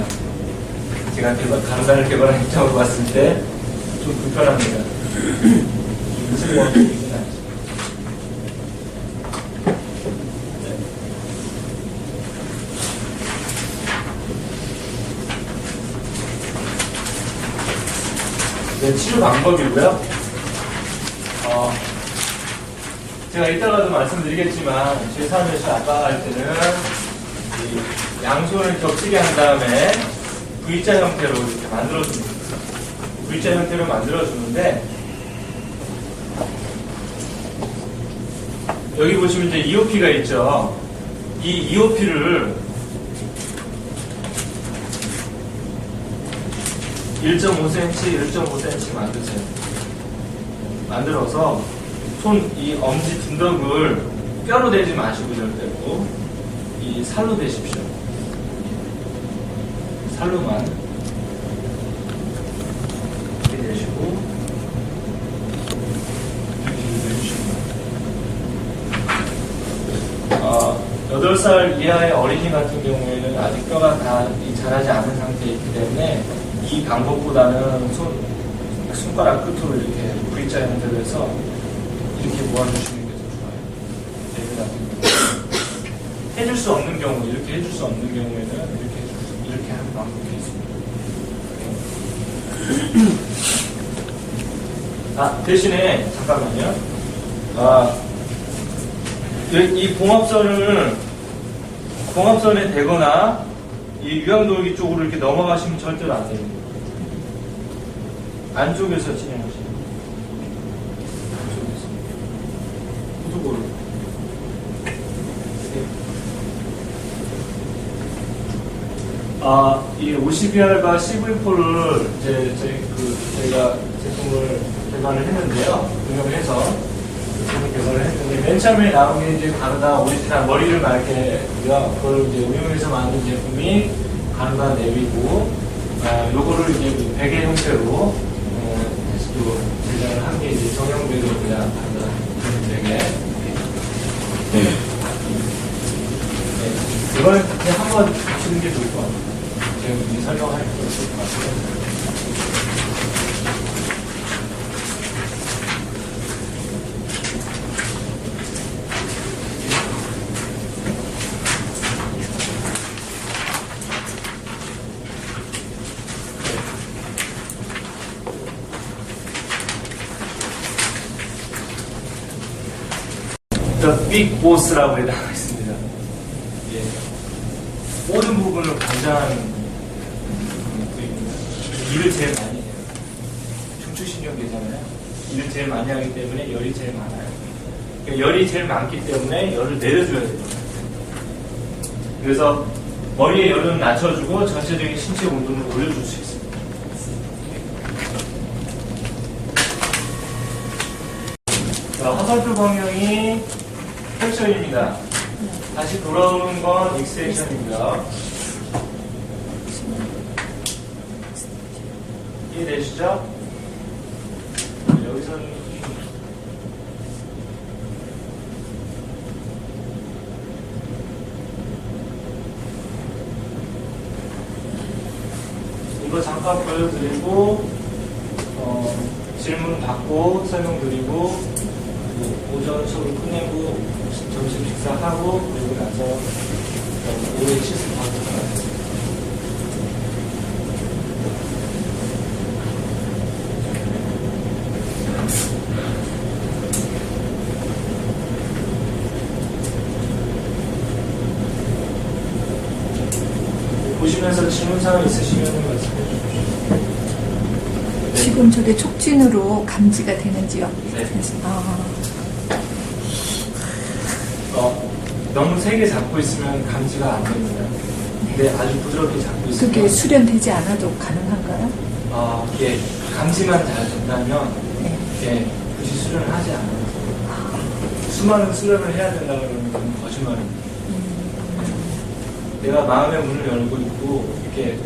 제가 가르사를 개발한 입장으로 봤을 때 좀 불편합니다. 스틸 포인트 치료 방법이고요. 제가 이따가도 말씀드리겠지만 제3회시 압박할 때는 양손을 겹치게 한 다음에 V자 형태로 이렇게 만들어줍니다. V자 형태로 만들어주는데 여기 보시면 이제 EOP가 있죠. 이 EOP를 1.5cm, 1.5cm 만드세요. 만들어서 이 엄지 둔덕을 뼈로 대지 마시고 절대로 이 살로 대십시오. 살로만 이렇게 대시고 이렇게 해주시고 8살 이하의 어린이 같은 경우에는 아직 뼈가 다 자라지 않은 상태이기 때문에 이 방법보다는 손가락 끝으로 이렇게 V자 형태로 해서 이렇게 모아주시는 게 더 좋아요. 해줄 수 없는 경우, 이렇게 해줄 수 없는 경우에는 이렇게 하는 방법이 있습니다. 대신에, 잠깐만요. 이 봉합선에 대거나 이 유양돌기 쪽으로 이렇게 넘어가시면 절대로 안 됩니다. 안쪽에서 진행하시면 안쪽에서 후두골 이 OCBR과 CV4를 저희가 제품을 개발을 했는데요. 응용해서 제품 개발을 했는데 맨 처음에 나온 게 이제 가르다 오리지널 머리를 맑게고요. 그걸 이제 응용해서 만든 제품이 가르다 랩이고 요거를 이제 베개 형태로 다시 또 제작을 한 게 이제 정형배로 그냥 가르다 베개. 이걸 그냥 한번 보시는 게 좋을 것 같아요. 제가 이제 설명할 게 없을 것 같아요. 빅 보스라고 해당하고 있습니다. 모든 부분을 관장하는 부위입니다. 일을 제일 많이 해요. 흉추신경계잖아요. 일을 제일 많이 하기 때문에 열이 제일 많아요. 그러니까 열이 제일 많기 때문에 열을 내려줘야 돼요. 그래서 머리의 열은 낮춰주고 전체적인 신체 온도를 올려줄 수 있습니다. 자, 화살표 방향이 펼쳐입니다. 다시 돌아오는 건 익스텐션입니다. 이해되시죠? 여기서는 이거 잠깐 보여드리고 질문 받고 설명드리고 오전 수업을 끝내고 점심 식사하고 그리고 나서 오후에 실습하도록 하겠습니다. 보시면서 질문사항 있으시면 말씀해 주십시오. 네. 지금 저게 촉진으로 감지가 되는지요? 네. 아, 너무 세게 잡고 있으면 감지가 안 됩니다. 근데 아주 부드럽게 잡고 있으면 그게 수련되지 않아도 가능한가요? 예, 감지만 잘 된다면 네. 예, 굳이 수련을 하지 않아요. 수많은 수련을 해야 된다고 그러면 그건 거짓말입니다. 내가 마음의 문을 열고 있고 이렇게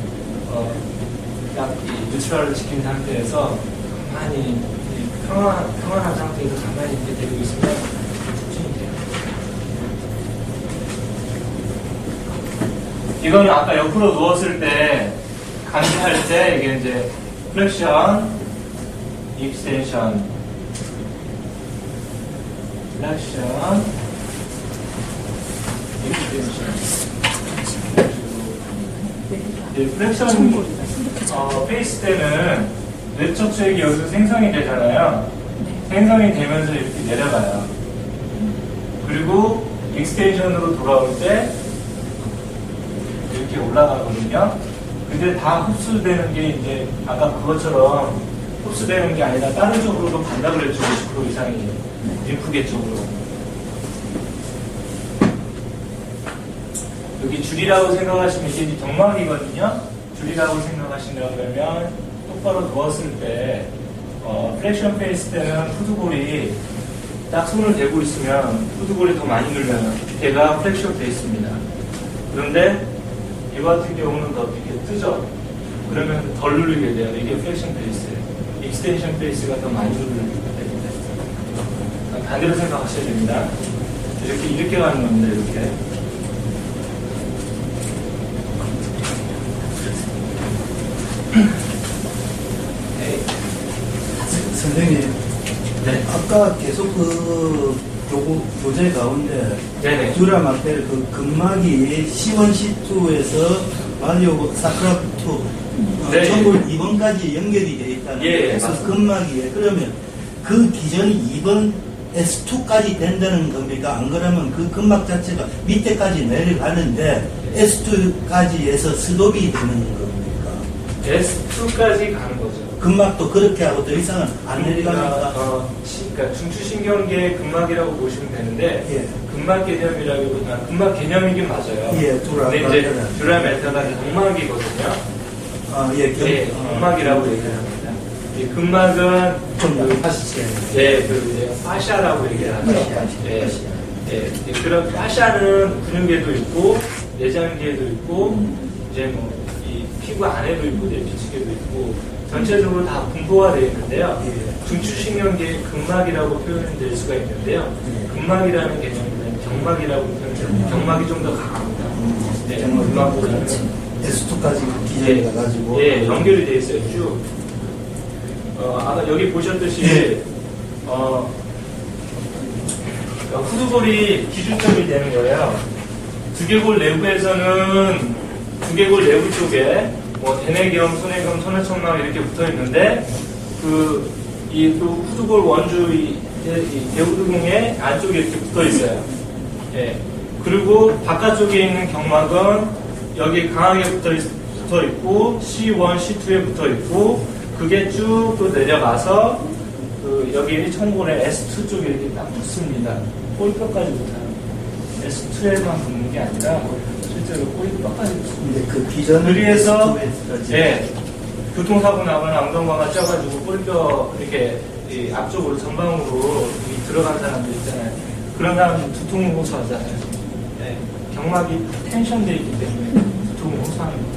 딱 이 뉴트럴을 지킨 상태에서 가만히 평안한 상태에서 가만히 이렇게 되고 있으면 촉진이 돼요. 이거는 아까 옆으로 누웠을 때 감지할 때 이게 이제 플렉션, 익스텐션, 플렉션, 익스텐션. 플렉션 페이스 때는 뇌척 수액이 여기서 생성이 되잖아요. 생성이 되면서 이렇게 내려가요. 그리고 익스텐션으로 돌아올 때 이렇게 올라가거든요. 근데 다 흡수되는 게 이제 아까 그것처럼 흡수되는 게 아니라 다른 쪽으로도 간다 그랬죠. 50% 이상이 림프계 쪽으로. 여기 줄이라고 생각하시면 이게 경막이거든요. 줄이라고 생각하신다고 그러면 똑바로 누웠을 때 플렉션 페이스 때는 후두골이 딱 손을 대고 있으면 후두골이 더 많이 눌려요. 걔가 플렉션 페이스입니다. 그런데 이거 같은 경우는 더 이렇게 뜨죠. 그러면 덜 눌리게 돼요. 이게 플렉션 페이스예요. 익스텐션 페이스가 더 많이 눌리게 됩니다. 반대로 생각하셔야 됩니다. 이렇게 가는 겁니다. 이렇게. 선생님, 네. 아까 계속 교재 가운데 네네. 듀라마펠 근막이 C1, C2에서 발리오 사크라투 네. 전골 2번까지 연결이 되어 있다는 예, 그래서 맞습니다. 근막이에 그러면 그 기전이 2번 S2까지 된다는 겁니까? 안 그러면 그 근막 자체가 밑에까지 내려가는데 S2까지에서 스톱이 되는 겁니까? S2까지 가는 거죠. 근막도 그렇게 하고 더 이상은 안 내려갑니까? 그러니까 중추신경계의 근막이라고 보시면 되는데 예. 근막 개념이라기보다 근막 개념이긴 맞아요. 예, 근데 이제 듀라메타가 경막이거든요. 예, 경막이라고 얘기를 합니다. 이 근막은 좀 하시죠. 예, 이제 파샤라고 얘기를 하죠. 그런 파샤는 근육에도 있고 내장계에도 있고 이제 뭐 이 피부 안에도 있고 내피치계도 있고 전체적으로 다 분포가 되어 있는데요. 중추신경계의 근막이라고 표현될 수가 있는데요. 근막이라는 개념은 경막이라고 표현됩니다. 경막이 좀 더 강합니다. 네, 근막보다는 S2까지 기전이 가가지고. 예, 연결이 되어 있어요. 쭉. 아까 여기 보셨듯이 예. 후두골이 기준점이 되는 거예요. 두개골 내부에서는 두개골 내부 쪽에 뭐 대뇌경, 소뇌경, 소뇌천막 이렇게 붙어 있는데 이 후두골 원주 이 대후두공의 안쪽에 이렇게 붙어 있어요. 예. 그리고 바깥쪽에 있는 경막은 여기 강하게 붙어 있고 C1, C2에 붙어 있고 그게 쭉 또 내려가서 여기 청골의 S2 쪽에 이렇게 딱 붙습니다. 꼴뼈까지 붙어요. S2에만 붙는 게 아니라 실제로 꼬리도 빡가지고 근데 그 기존을 그래서 S2에서 예, 교통사고 나면 엉덩방아 쪄가지고 꼬리뼈 이렇게 이 앞쪽으로 전방으로 이 들어간 사람들 있잖아요. 그런 사람은 두통을 호소하잖아요. 예, 경막이 텐션되어 있기 때문에 두통을 호소하는 거예요.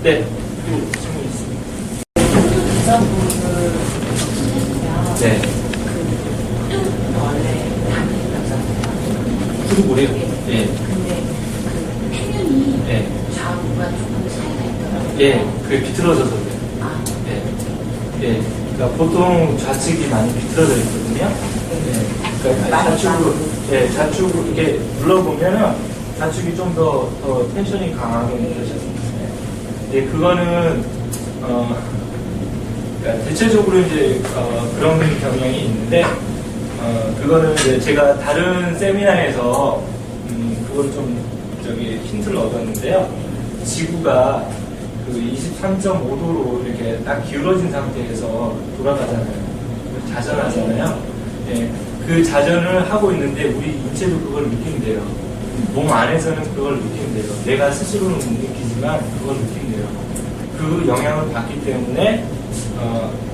네, 또 질문 있습니다. 기성부를 보시면 네, 그 원래 당연하잖아요. 후두골이요? 예, 근데 그 평균이 예, 좌우가 조금 차이가 있더라고요. 예, 그게 비틀어져서 그래요. 아, 예, 예. 그러니까 보통 좌측이 많이 비틀어져 있거든요. 예, 그러니까 좌측으로, 예, 좌측으로 이렇게 눌러보면은 좌측이 좀 더 텐션이 강하게 느껴져요. 예, 그거는, 그러니까 대체적으로 이제, 그런 경향이 있는데, 그거는 이제 제가 다른 세미나에서, 그걸 좀, 힌트를 얻었는데요. 지구가 그 23.5도로 이렇게 딱 기울어진 상태에서 돌아가잖아요. 자전하잖아요. 예, 그 자전을 하고 있는데 우리 인체도 그걸 느낀대요. 몸 안에서는 그걸 느낀대요. 내가 스스로는 못 느끼지만 그걸 느낀대요. 그 영향을 받기 때문에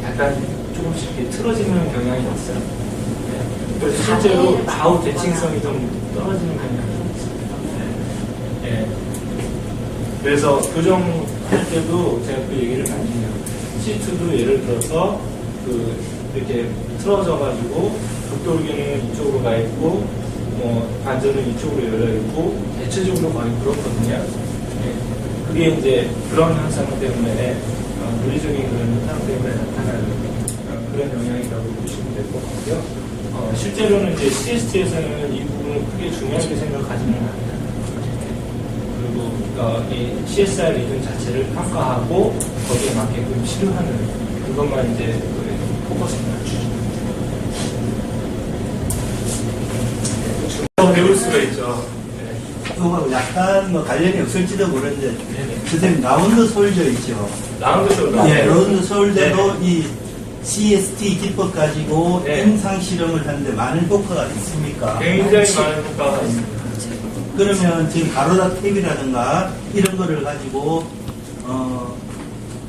약간 조금씩 이렇게 틀어지는 경향이 있어요. 예, 그래서 실제로 좌우 대칭성이 좀 떨어지는 경향이 있어요. 예. 그래서 교정할 때도 제가 그 얘기를 많이 해요. 시트도 예를 들어서 이렇게 틀어져가지고 극돌기는 이쪽으로 가 있고 관절은 이쪽으로 열려 있고 대체적으로 거의 그렇거든요. 예. 그게 이제 그런 현상 때문에 물리적인 그런 현상 때문에 나타나는 그런 영향이라고 보시면 될 것 같고요. 실제로는 이제 CST에서는 이 부분을 크게 중요하게 생각하지는 않아요. 그리고 이 CSR 리듬 자체를 평가하고 거기에 맞게끔 치료하는 그것만 이제 포커스를 맞추죠. 배울 수가 있죠. 이거 약간 뭐 관련이 없을지도 모르는데 네네. 선생님 라운드 솔저 있죠. 라운드 숄더. 예, 라운드 솔저도 네. 이 CST 기법 가지고 네. 임상 실험을 하는데 많은 효과가 있습니까? 굉장히 많은 효과가 있습니다. 그러면 지금 가로다 탭이라든가 이런 거를 가지고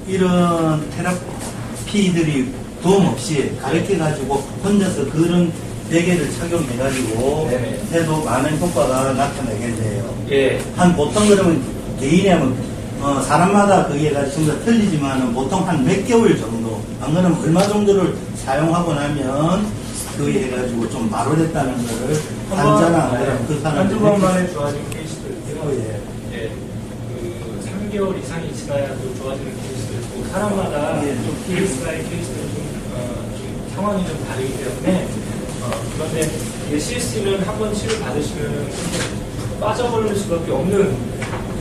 이런 테라피들이 도움 없이 가르쳐 가지고 혼자서 그런 베개를 착용해 가지고 네네. 해도 많은 효과가 나타나겠네요. 예. 한 보통 그러면 개인이 하면 사람마다 그게 가지고 좀 다 틀리지만 보통 한 몇 개월 정도 안 그러면 얼마 정도를 사용하고 나면 그게 해가지고 좀 마루됐다는 거를 환자나 그런 그 사람들 한두 번만에 좋아진 케이스도 있고요. 예. 예. 그 3개월 이상이 지나야 또 좋아지는 케이스도 있고 사람마다 예. 좀 케이스바이 케이스도 좀 상황이 좀 다르기 때문에 그런데 CST는 한 번 치료 받으시면 빠져버릴 수밖에 없는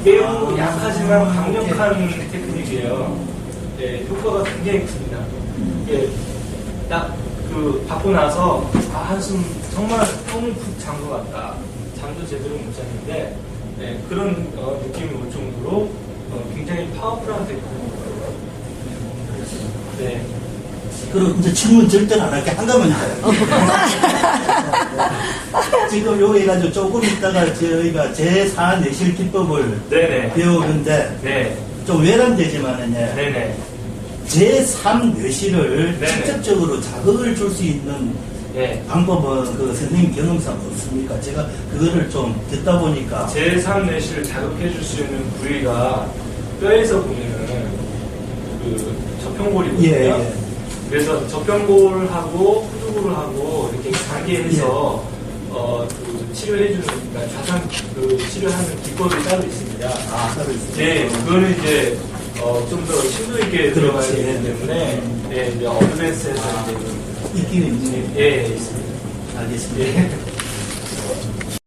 매우 약하지만 강력한 테크닉이에요. 예, 효과가 굉장히 큽니다. 예, 딱 받고 나서 한숨 정말 똥을 푹 잔 것 같다. 잠도 제대로 못 잤는데 예, 그런 느낌이 올 정도로 굉장히 파워풀한 테크닉이에요. 네. 그럼 이제 질문 절대 안 할게 한가만 지금 여기 해가지고 조금 있다가 저희가 제4 내실 기법을 네네. 배우는데 네. 좀 외람되지만은 네네. 제3 뇌실을 네네. 직접적으로 자극을 줄 수 있는 네. 방법은 그 선생님 경험상 없습니까? 제가 그거를 좀 듣다 보니까 제3 내시를 자극해 줄 수 있는 부위가 뼈에서 보면은 그 저평골이거든요. 예, 예. 그래서 저평골하고 후두골을 하고 이렇게 관계해서 그 치료해주는 그러니까 좌상 그 치료하는 기법이 따로 있습니다. 따로 있어요. 네, 그거는 이제 좀 더 심도 있게 들어가야 그렇지. 되기 때문에 네, 이제 어드밴스에서 이제 있기는 있네요. 예, 있습니다. 알겠습니다.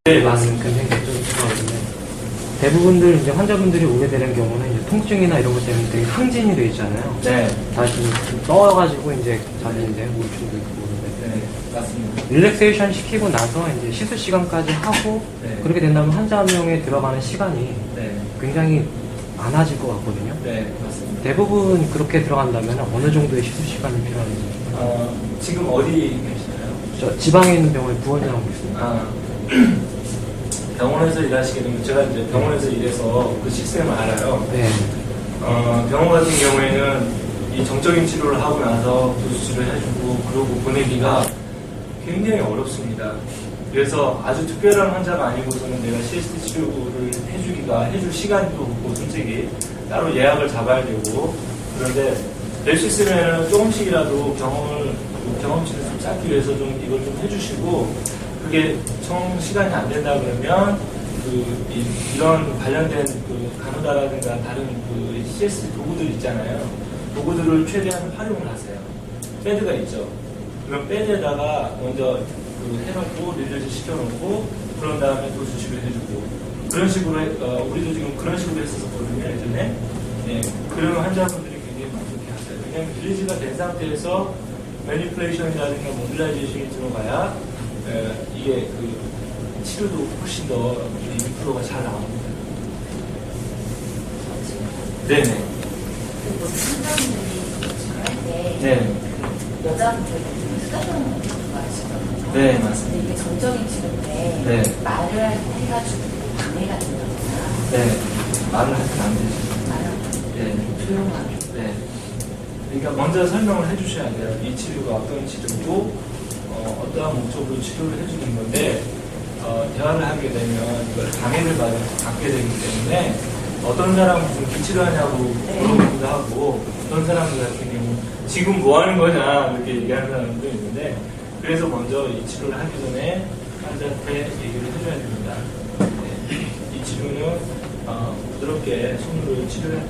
네, 맞습니다. 굉장히 걱정스러운데 대부분들 이제 환자분들이 오게 되는 경우는 이제 통증이나 이런 것 때문에 되게 항진이 돼 있잖아요. 네, 다시 좀 떠가지고 이제 자주 이제 우울증도 있고 그런데 네, 맞습니다. 릴렉세이션 시키고 나서 이제 시술 시간까지 하고 네. 그렇게 된다면 환자 한 명에 들어가는 시간이 네, 굉장히 많아질 것 같거든요. 네, 맞습니다. 대부분 그렇게 들어간다면 어느 정도의 시술 시간이 필요한지. 지금 어디 계시나요? 저 지방에 있는 병원에 부원장하고 있습니다. 아, 병원에서 일하시게 되면 제가 이제 병원에서 일해서 그 시스템을 알아요. 네. 병원 같은 경우에는 이 정적인 치료를 하고 나서 도수치를 해주고 그러고 보내기가 굉장히 어렵습니다. 그래서 아주 특별한 환자가 아니고서는 내가 CST 치료를 해줄 시간도 없고 솔직히 따로 예약을 잡아야 되고 그런데 될 수 있으면 조금씩이라도 경험치를 좀 쌓기 위해서 좀 이걸 좀 해주시고 그게 시간이 안 된다 그러면 이런 관련된 간호다라든가 다른 CST 도구들 있잖아요. 도구들을 최대한 활용을 하세요. 패드가 있죠. 그럼 패드에다가 먼저 해놓고 릴레즈 시켜놓고 그런 다음에 도수치료 해주고 그런 식으로 우리도 지금 그런 식으로 했었거든요 예전에. 네, 그런 환자분들이 굉장히 만족해하세요. 왜냐하면 릴레즈가 된 상태에서 매니플레이션이라든가 모빌라이제이션이 들어가야 이게 치료도 훨씬 더 인프로가 잘 나옵니다. 네네. 그리고 상담들이 지금 할때 네. 여자분들은 수다병원 좋아하시거든요. 네, 맞습니다. 근데 이게 정적인 치료인데 네. 말을 해가지고 방해가 된다거나 네. 말을 하면 안 되죠. 말을 네. 조용하게. 네. 그러니까 먼저 설명을 해주셔야 돼요. 이 치료가 어떤 치료고 어떠한 목적으로 치료를 해주는 건데 대화를 하게 되면 이걸 방해를 받게 되기 때문에 어떤 사람은 무슨 기치료하냐고 물어보기도 하고 어떤 사람들 같은 경우 지금 뭐 하는 거냐 이렇게 얘기하는 사람도 있는데 그래서 먼저 이 치료를 하기 전에 환자한테 얘기를 해줘야 됩니다. 네. 이 치료는 부드럽게 손으로 치료를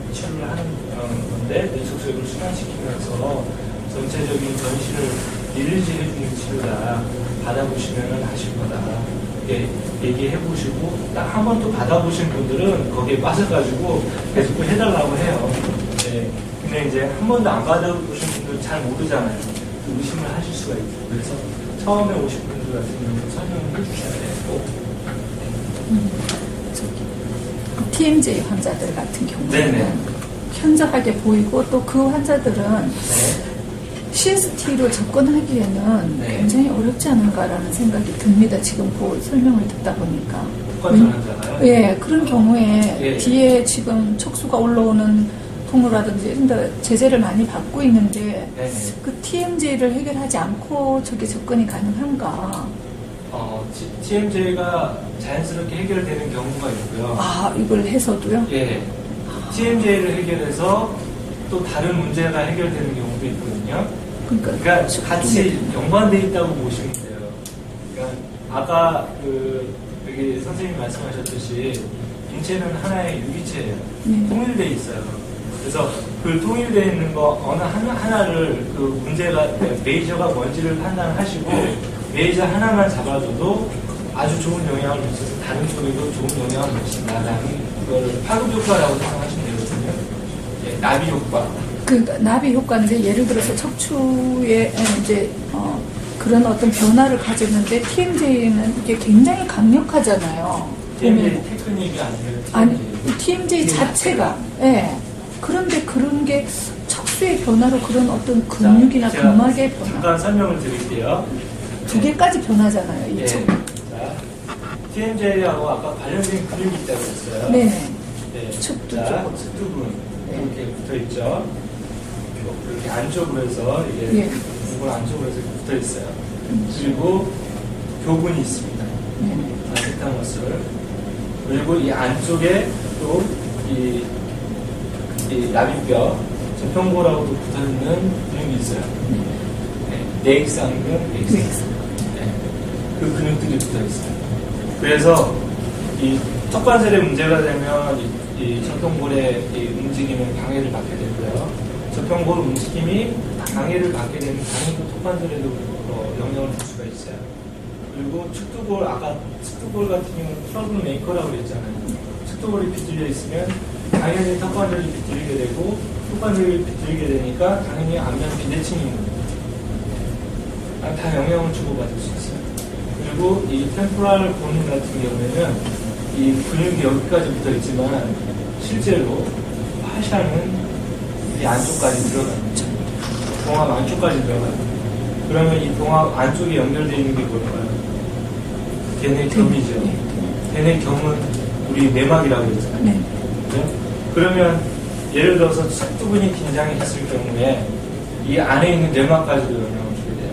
하는 건데 뇌속소액을 순환시키면서 전체적인 전신을 릴리즈 해주는 치료다. 받아보시면 하실 거다. 이렇게 얘기해 보시고 딱 한 번 또 받아보신 분들은 거기에 빠져가지고 계속 해달라고 해요. 네. 근데 이제 한 번도 안 받아보신 분들 잘 모르잖아요. 의심을 하실 수가 있고 그래서 처음에 오신 분들 같은 경우는 설명을 해주셔야 돼요. TMJ 환자들 같은 경우는 네네. 현저하게 보이고 또 그 환자들은 네. CST로 접근하기에는 네. 굉장히 어렵지 않은가라는 생각이 듭니다. 지금 설명을 듣다 보니까. 독관절 환자가요? 예, 그런 경우에 예. 뒤에 지금 척수가 올라오는 통로라든지 이런 데 제재를 많이 받고 있는데 네네. 그 TMJ를 해결하지 않고 저게 접근이 가능한가? TMJ가 자연스럽게 해결되는 경우가 있고요. 아, 이걸 해서도요? 예. TMJ를 해결해서 또 다른 문제가 해결되는 경우도 있거든요. 그러니까 같이 연관되어 있다고 보시면 돼요. 그러니까 아까 여기 선생님이 말씀하셨듯이 인체는 하나의 유기체예요. 네. 통일되어 있어요. 그래서 그 통일되어 있는 거 어느 하나를 그 문제가 메이저가 뭔지를 판단하시고 메이저 하나만 잡아줘도 아주 좋은 영향을 미쳐서 다른 쪽에도 좋은 영향을 미친다라는 그걸 파급 효과라고 생각하시면 되거든요. 예, 나비 효과. 그러니까 나비 효과인데 예를 들어서 척추에 이제 그런 어떤 변화를 가졌는데 TMJ는 이게 굉장히 강력하잖아요. TMJ 테크닉이 아니에요. 아니 TMJ 자체가 예. 그런데 그런 게 척수의 변화로 그런 어떤 근육이나 제가 근막의 변화 잠깐 설명을 드릴게요. 두 개까지 변하잖아요. 이 예. 척. 자, TMJ하고 아까 관련된 근육이 있다고 했어요. 네네. 네. 측두 자, 쪽. 측두근 네. 이렇게 붙어 있죠. 이렇게 안쪽으로 해서 이게 예. 이걸 안쪽으로 해서 이렇게 붙어 있어요. 그리고 교근이 있습니다. 네네. 아세타머슬. 그리고 이 안쪽에 또 이 나비뼈, 저평고라고도 붙어 있는 근육이 있어요. 네. 내액상근, 내액상. 네. 그 근육들이 붙어 있어요. 그래서 이 턱관절에 문제가 되면 이 저평골의 이 움직임에 방해를 받게 되고요. 저평골 움직임이 방해를 받게 되면 당연히 턱관절에도 영향을 줄 수가 있어요. 그리고 측두골, 아까 측두골 같은 경우는 트러블 메이커라고 그랬잖아요. 측두골이 비틀려 있으면 당연히 턱관절이 비틀리게 되고 턱관절이 비틀리게 되니까 당연히 안면 비대칭이 있는 거죠. 다 영향을 주고받을 수 있어요. 그리고 이 템포랄 본 같은 경우에는 이 근육이 여기까지 붙어 있지만 실제로 파샤는 이 안쪽까지 들어갑니다. 봉합 안쪽까지 들어가요. 그러면 이 봉합 안쪽에 연결되어 있는 게 뭘까요? 걔네 겸이죠. 되는 경우는 우리 내막이라고 그러잖아요. 네. 그죠? 그러면 예를 들어서 속두근이 긴장이 했을 경우에 이 안에 있는 내막까지도 영향을 주게 돼요.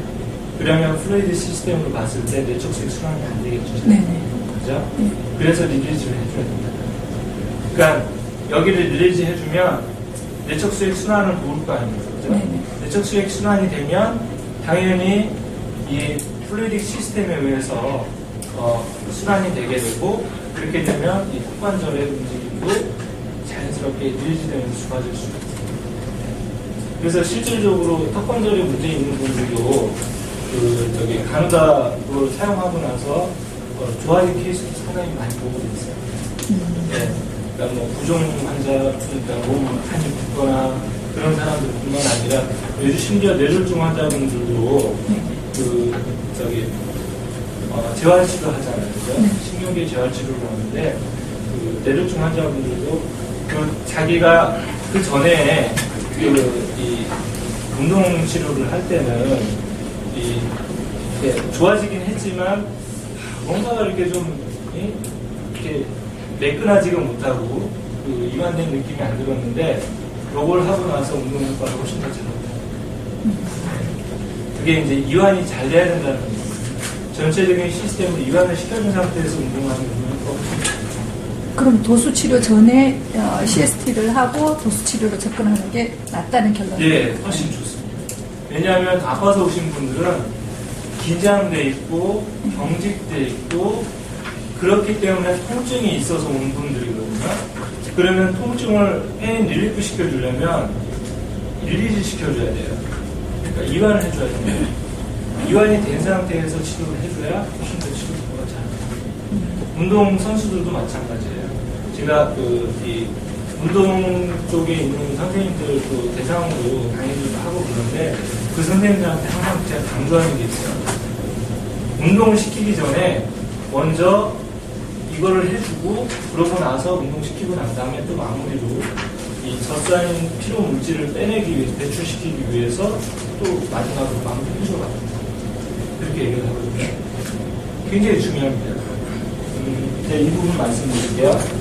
그러면 플루이드 시스템으로 봤을 때 내척수액 순환이 안 되겠죠. 네네. 그죠? 네. 그래서 리리즈를 해줘야 됩니다. 그러니까 여기를 리리즈 해주면 내척수액 순환을 도울 거 아닙니까? 그죠? 네네. 내척수액 순환이 되면 당연히 이 플루이딕 시스템에 의해서 순환이 되게 되고 그렇게 되면 이 턱관절의 움직임도 자연스럽게 리리즈되면서 좋아질 수가 있습니다. 그래서 실질적으로 턱관절에 문제 있는 분들도 가누다를 사용하고 나서 좋아진 케이스도 상당히 많이 보고 있어요. 네. 그러니까 뭐 부종 환자, 그러니까 몸 한이 붓거나 그런 사람들뿐만 아니라 요즘 심지어 뇌졸중 환자분들도 재활치료 하잖아요. 그죠? 네. 신경계 재활치료를 하는데 뇌졸중 환자분들도 자기가 그 전에 이 운동 치료를 할 때는 이렇게 좋아지긴 했지만 뭔가 이렇게 좀 이렇게 매끈하지가 못하고 이완된 느낌이 안 들었는데 요걸 하고 나서 운동 효과가 훨씬 더 잘나타나요. 그게 이제 이완이 잘 돼야 된다는 겁니다. 전체적인 시스템을 이완을 시켜준 상태에서 운동하는 운동 효과가 훨씬 더 그럼 도수 치료 전에 CST를 하고 도수 치료로 접근하는 게 낫다는 결론이에요. 예, 훨씬 좋습니다. 왜냐하면 아파서 오신 분들은 긴장돼 있고 경직돼 있고 그렇기 때문에 통증이 있어서 온 분들이거든요. 그러면 통증을 페인 릴리프 시켜주려면 릴리즈 시켜줘야 돼요. 그러니까 이완을 해줘야 됩니다. 이완이 된 상태에서 치료를 해줘야 훨씬 더 치료 효과가 잘 나요. 운동 선수들도 마찬가지예요. 제가 이 운동 쪽에 있는 선생님들 대상으로 강의도 하고 그러는데 그 선생님들한테 항상 제가 강조하는 게 있어요. 운동을 시키기 전에 먼저 이거를 해주고 그러고 나서 운동시키고 난 다음에 또 마무리로 이 젖사인 피로 물질을 빼내기 위해서 배출시키기 위해서 또 마지막으로 마무리 해줘가지고 그렇게 얘기를 하거든요. 굉장히 중요합니다. 이 부분 말씀드릴게요.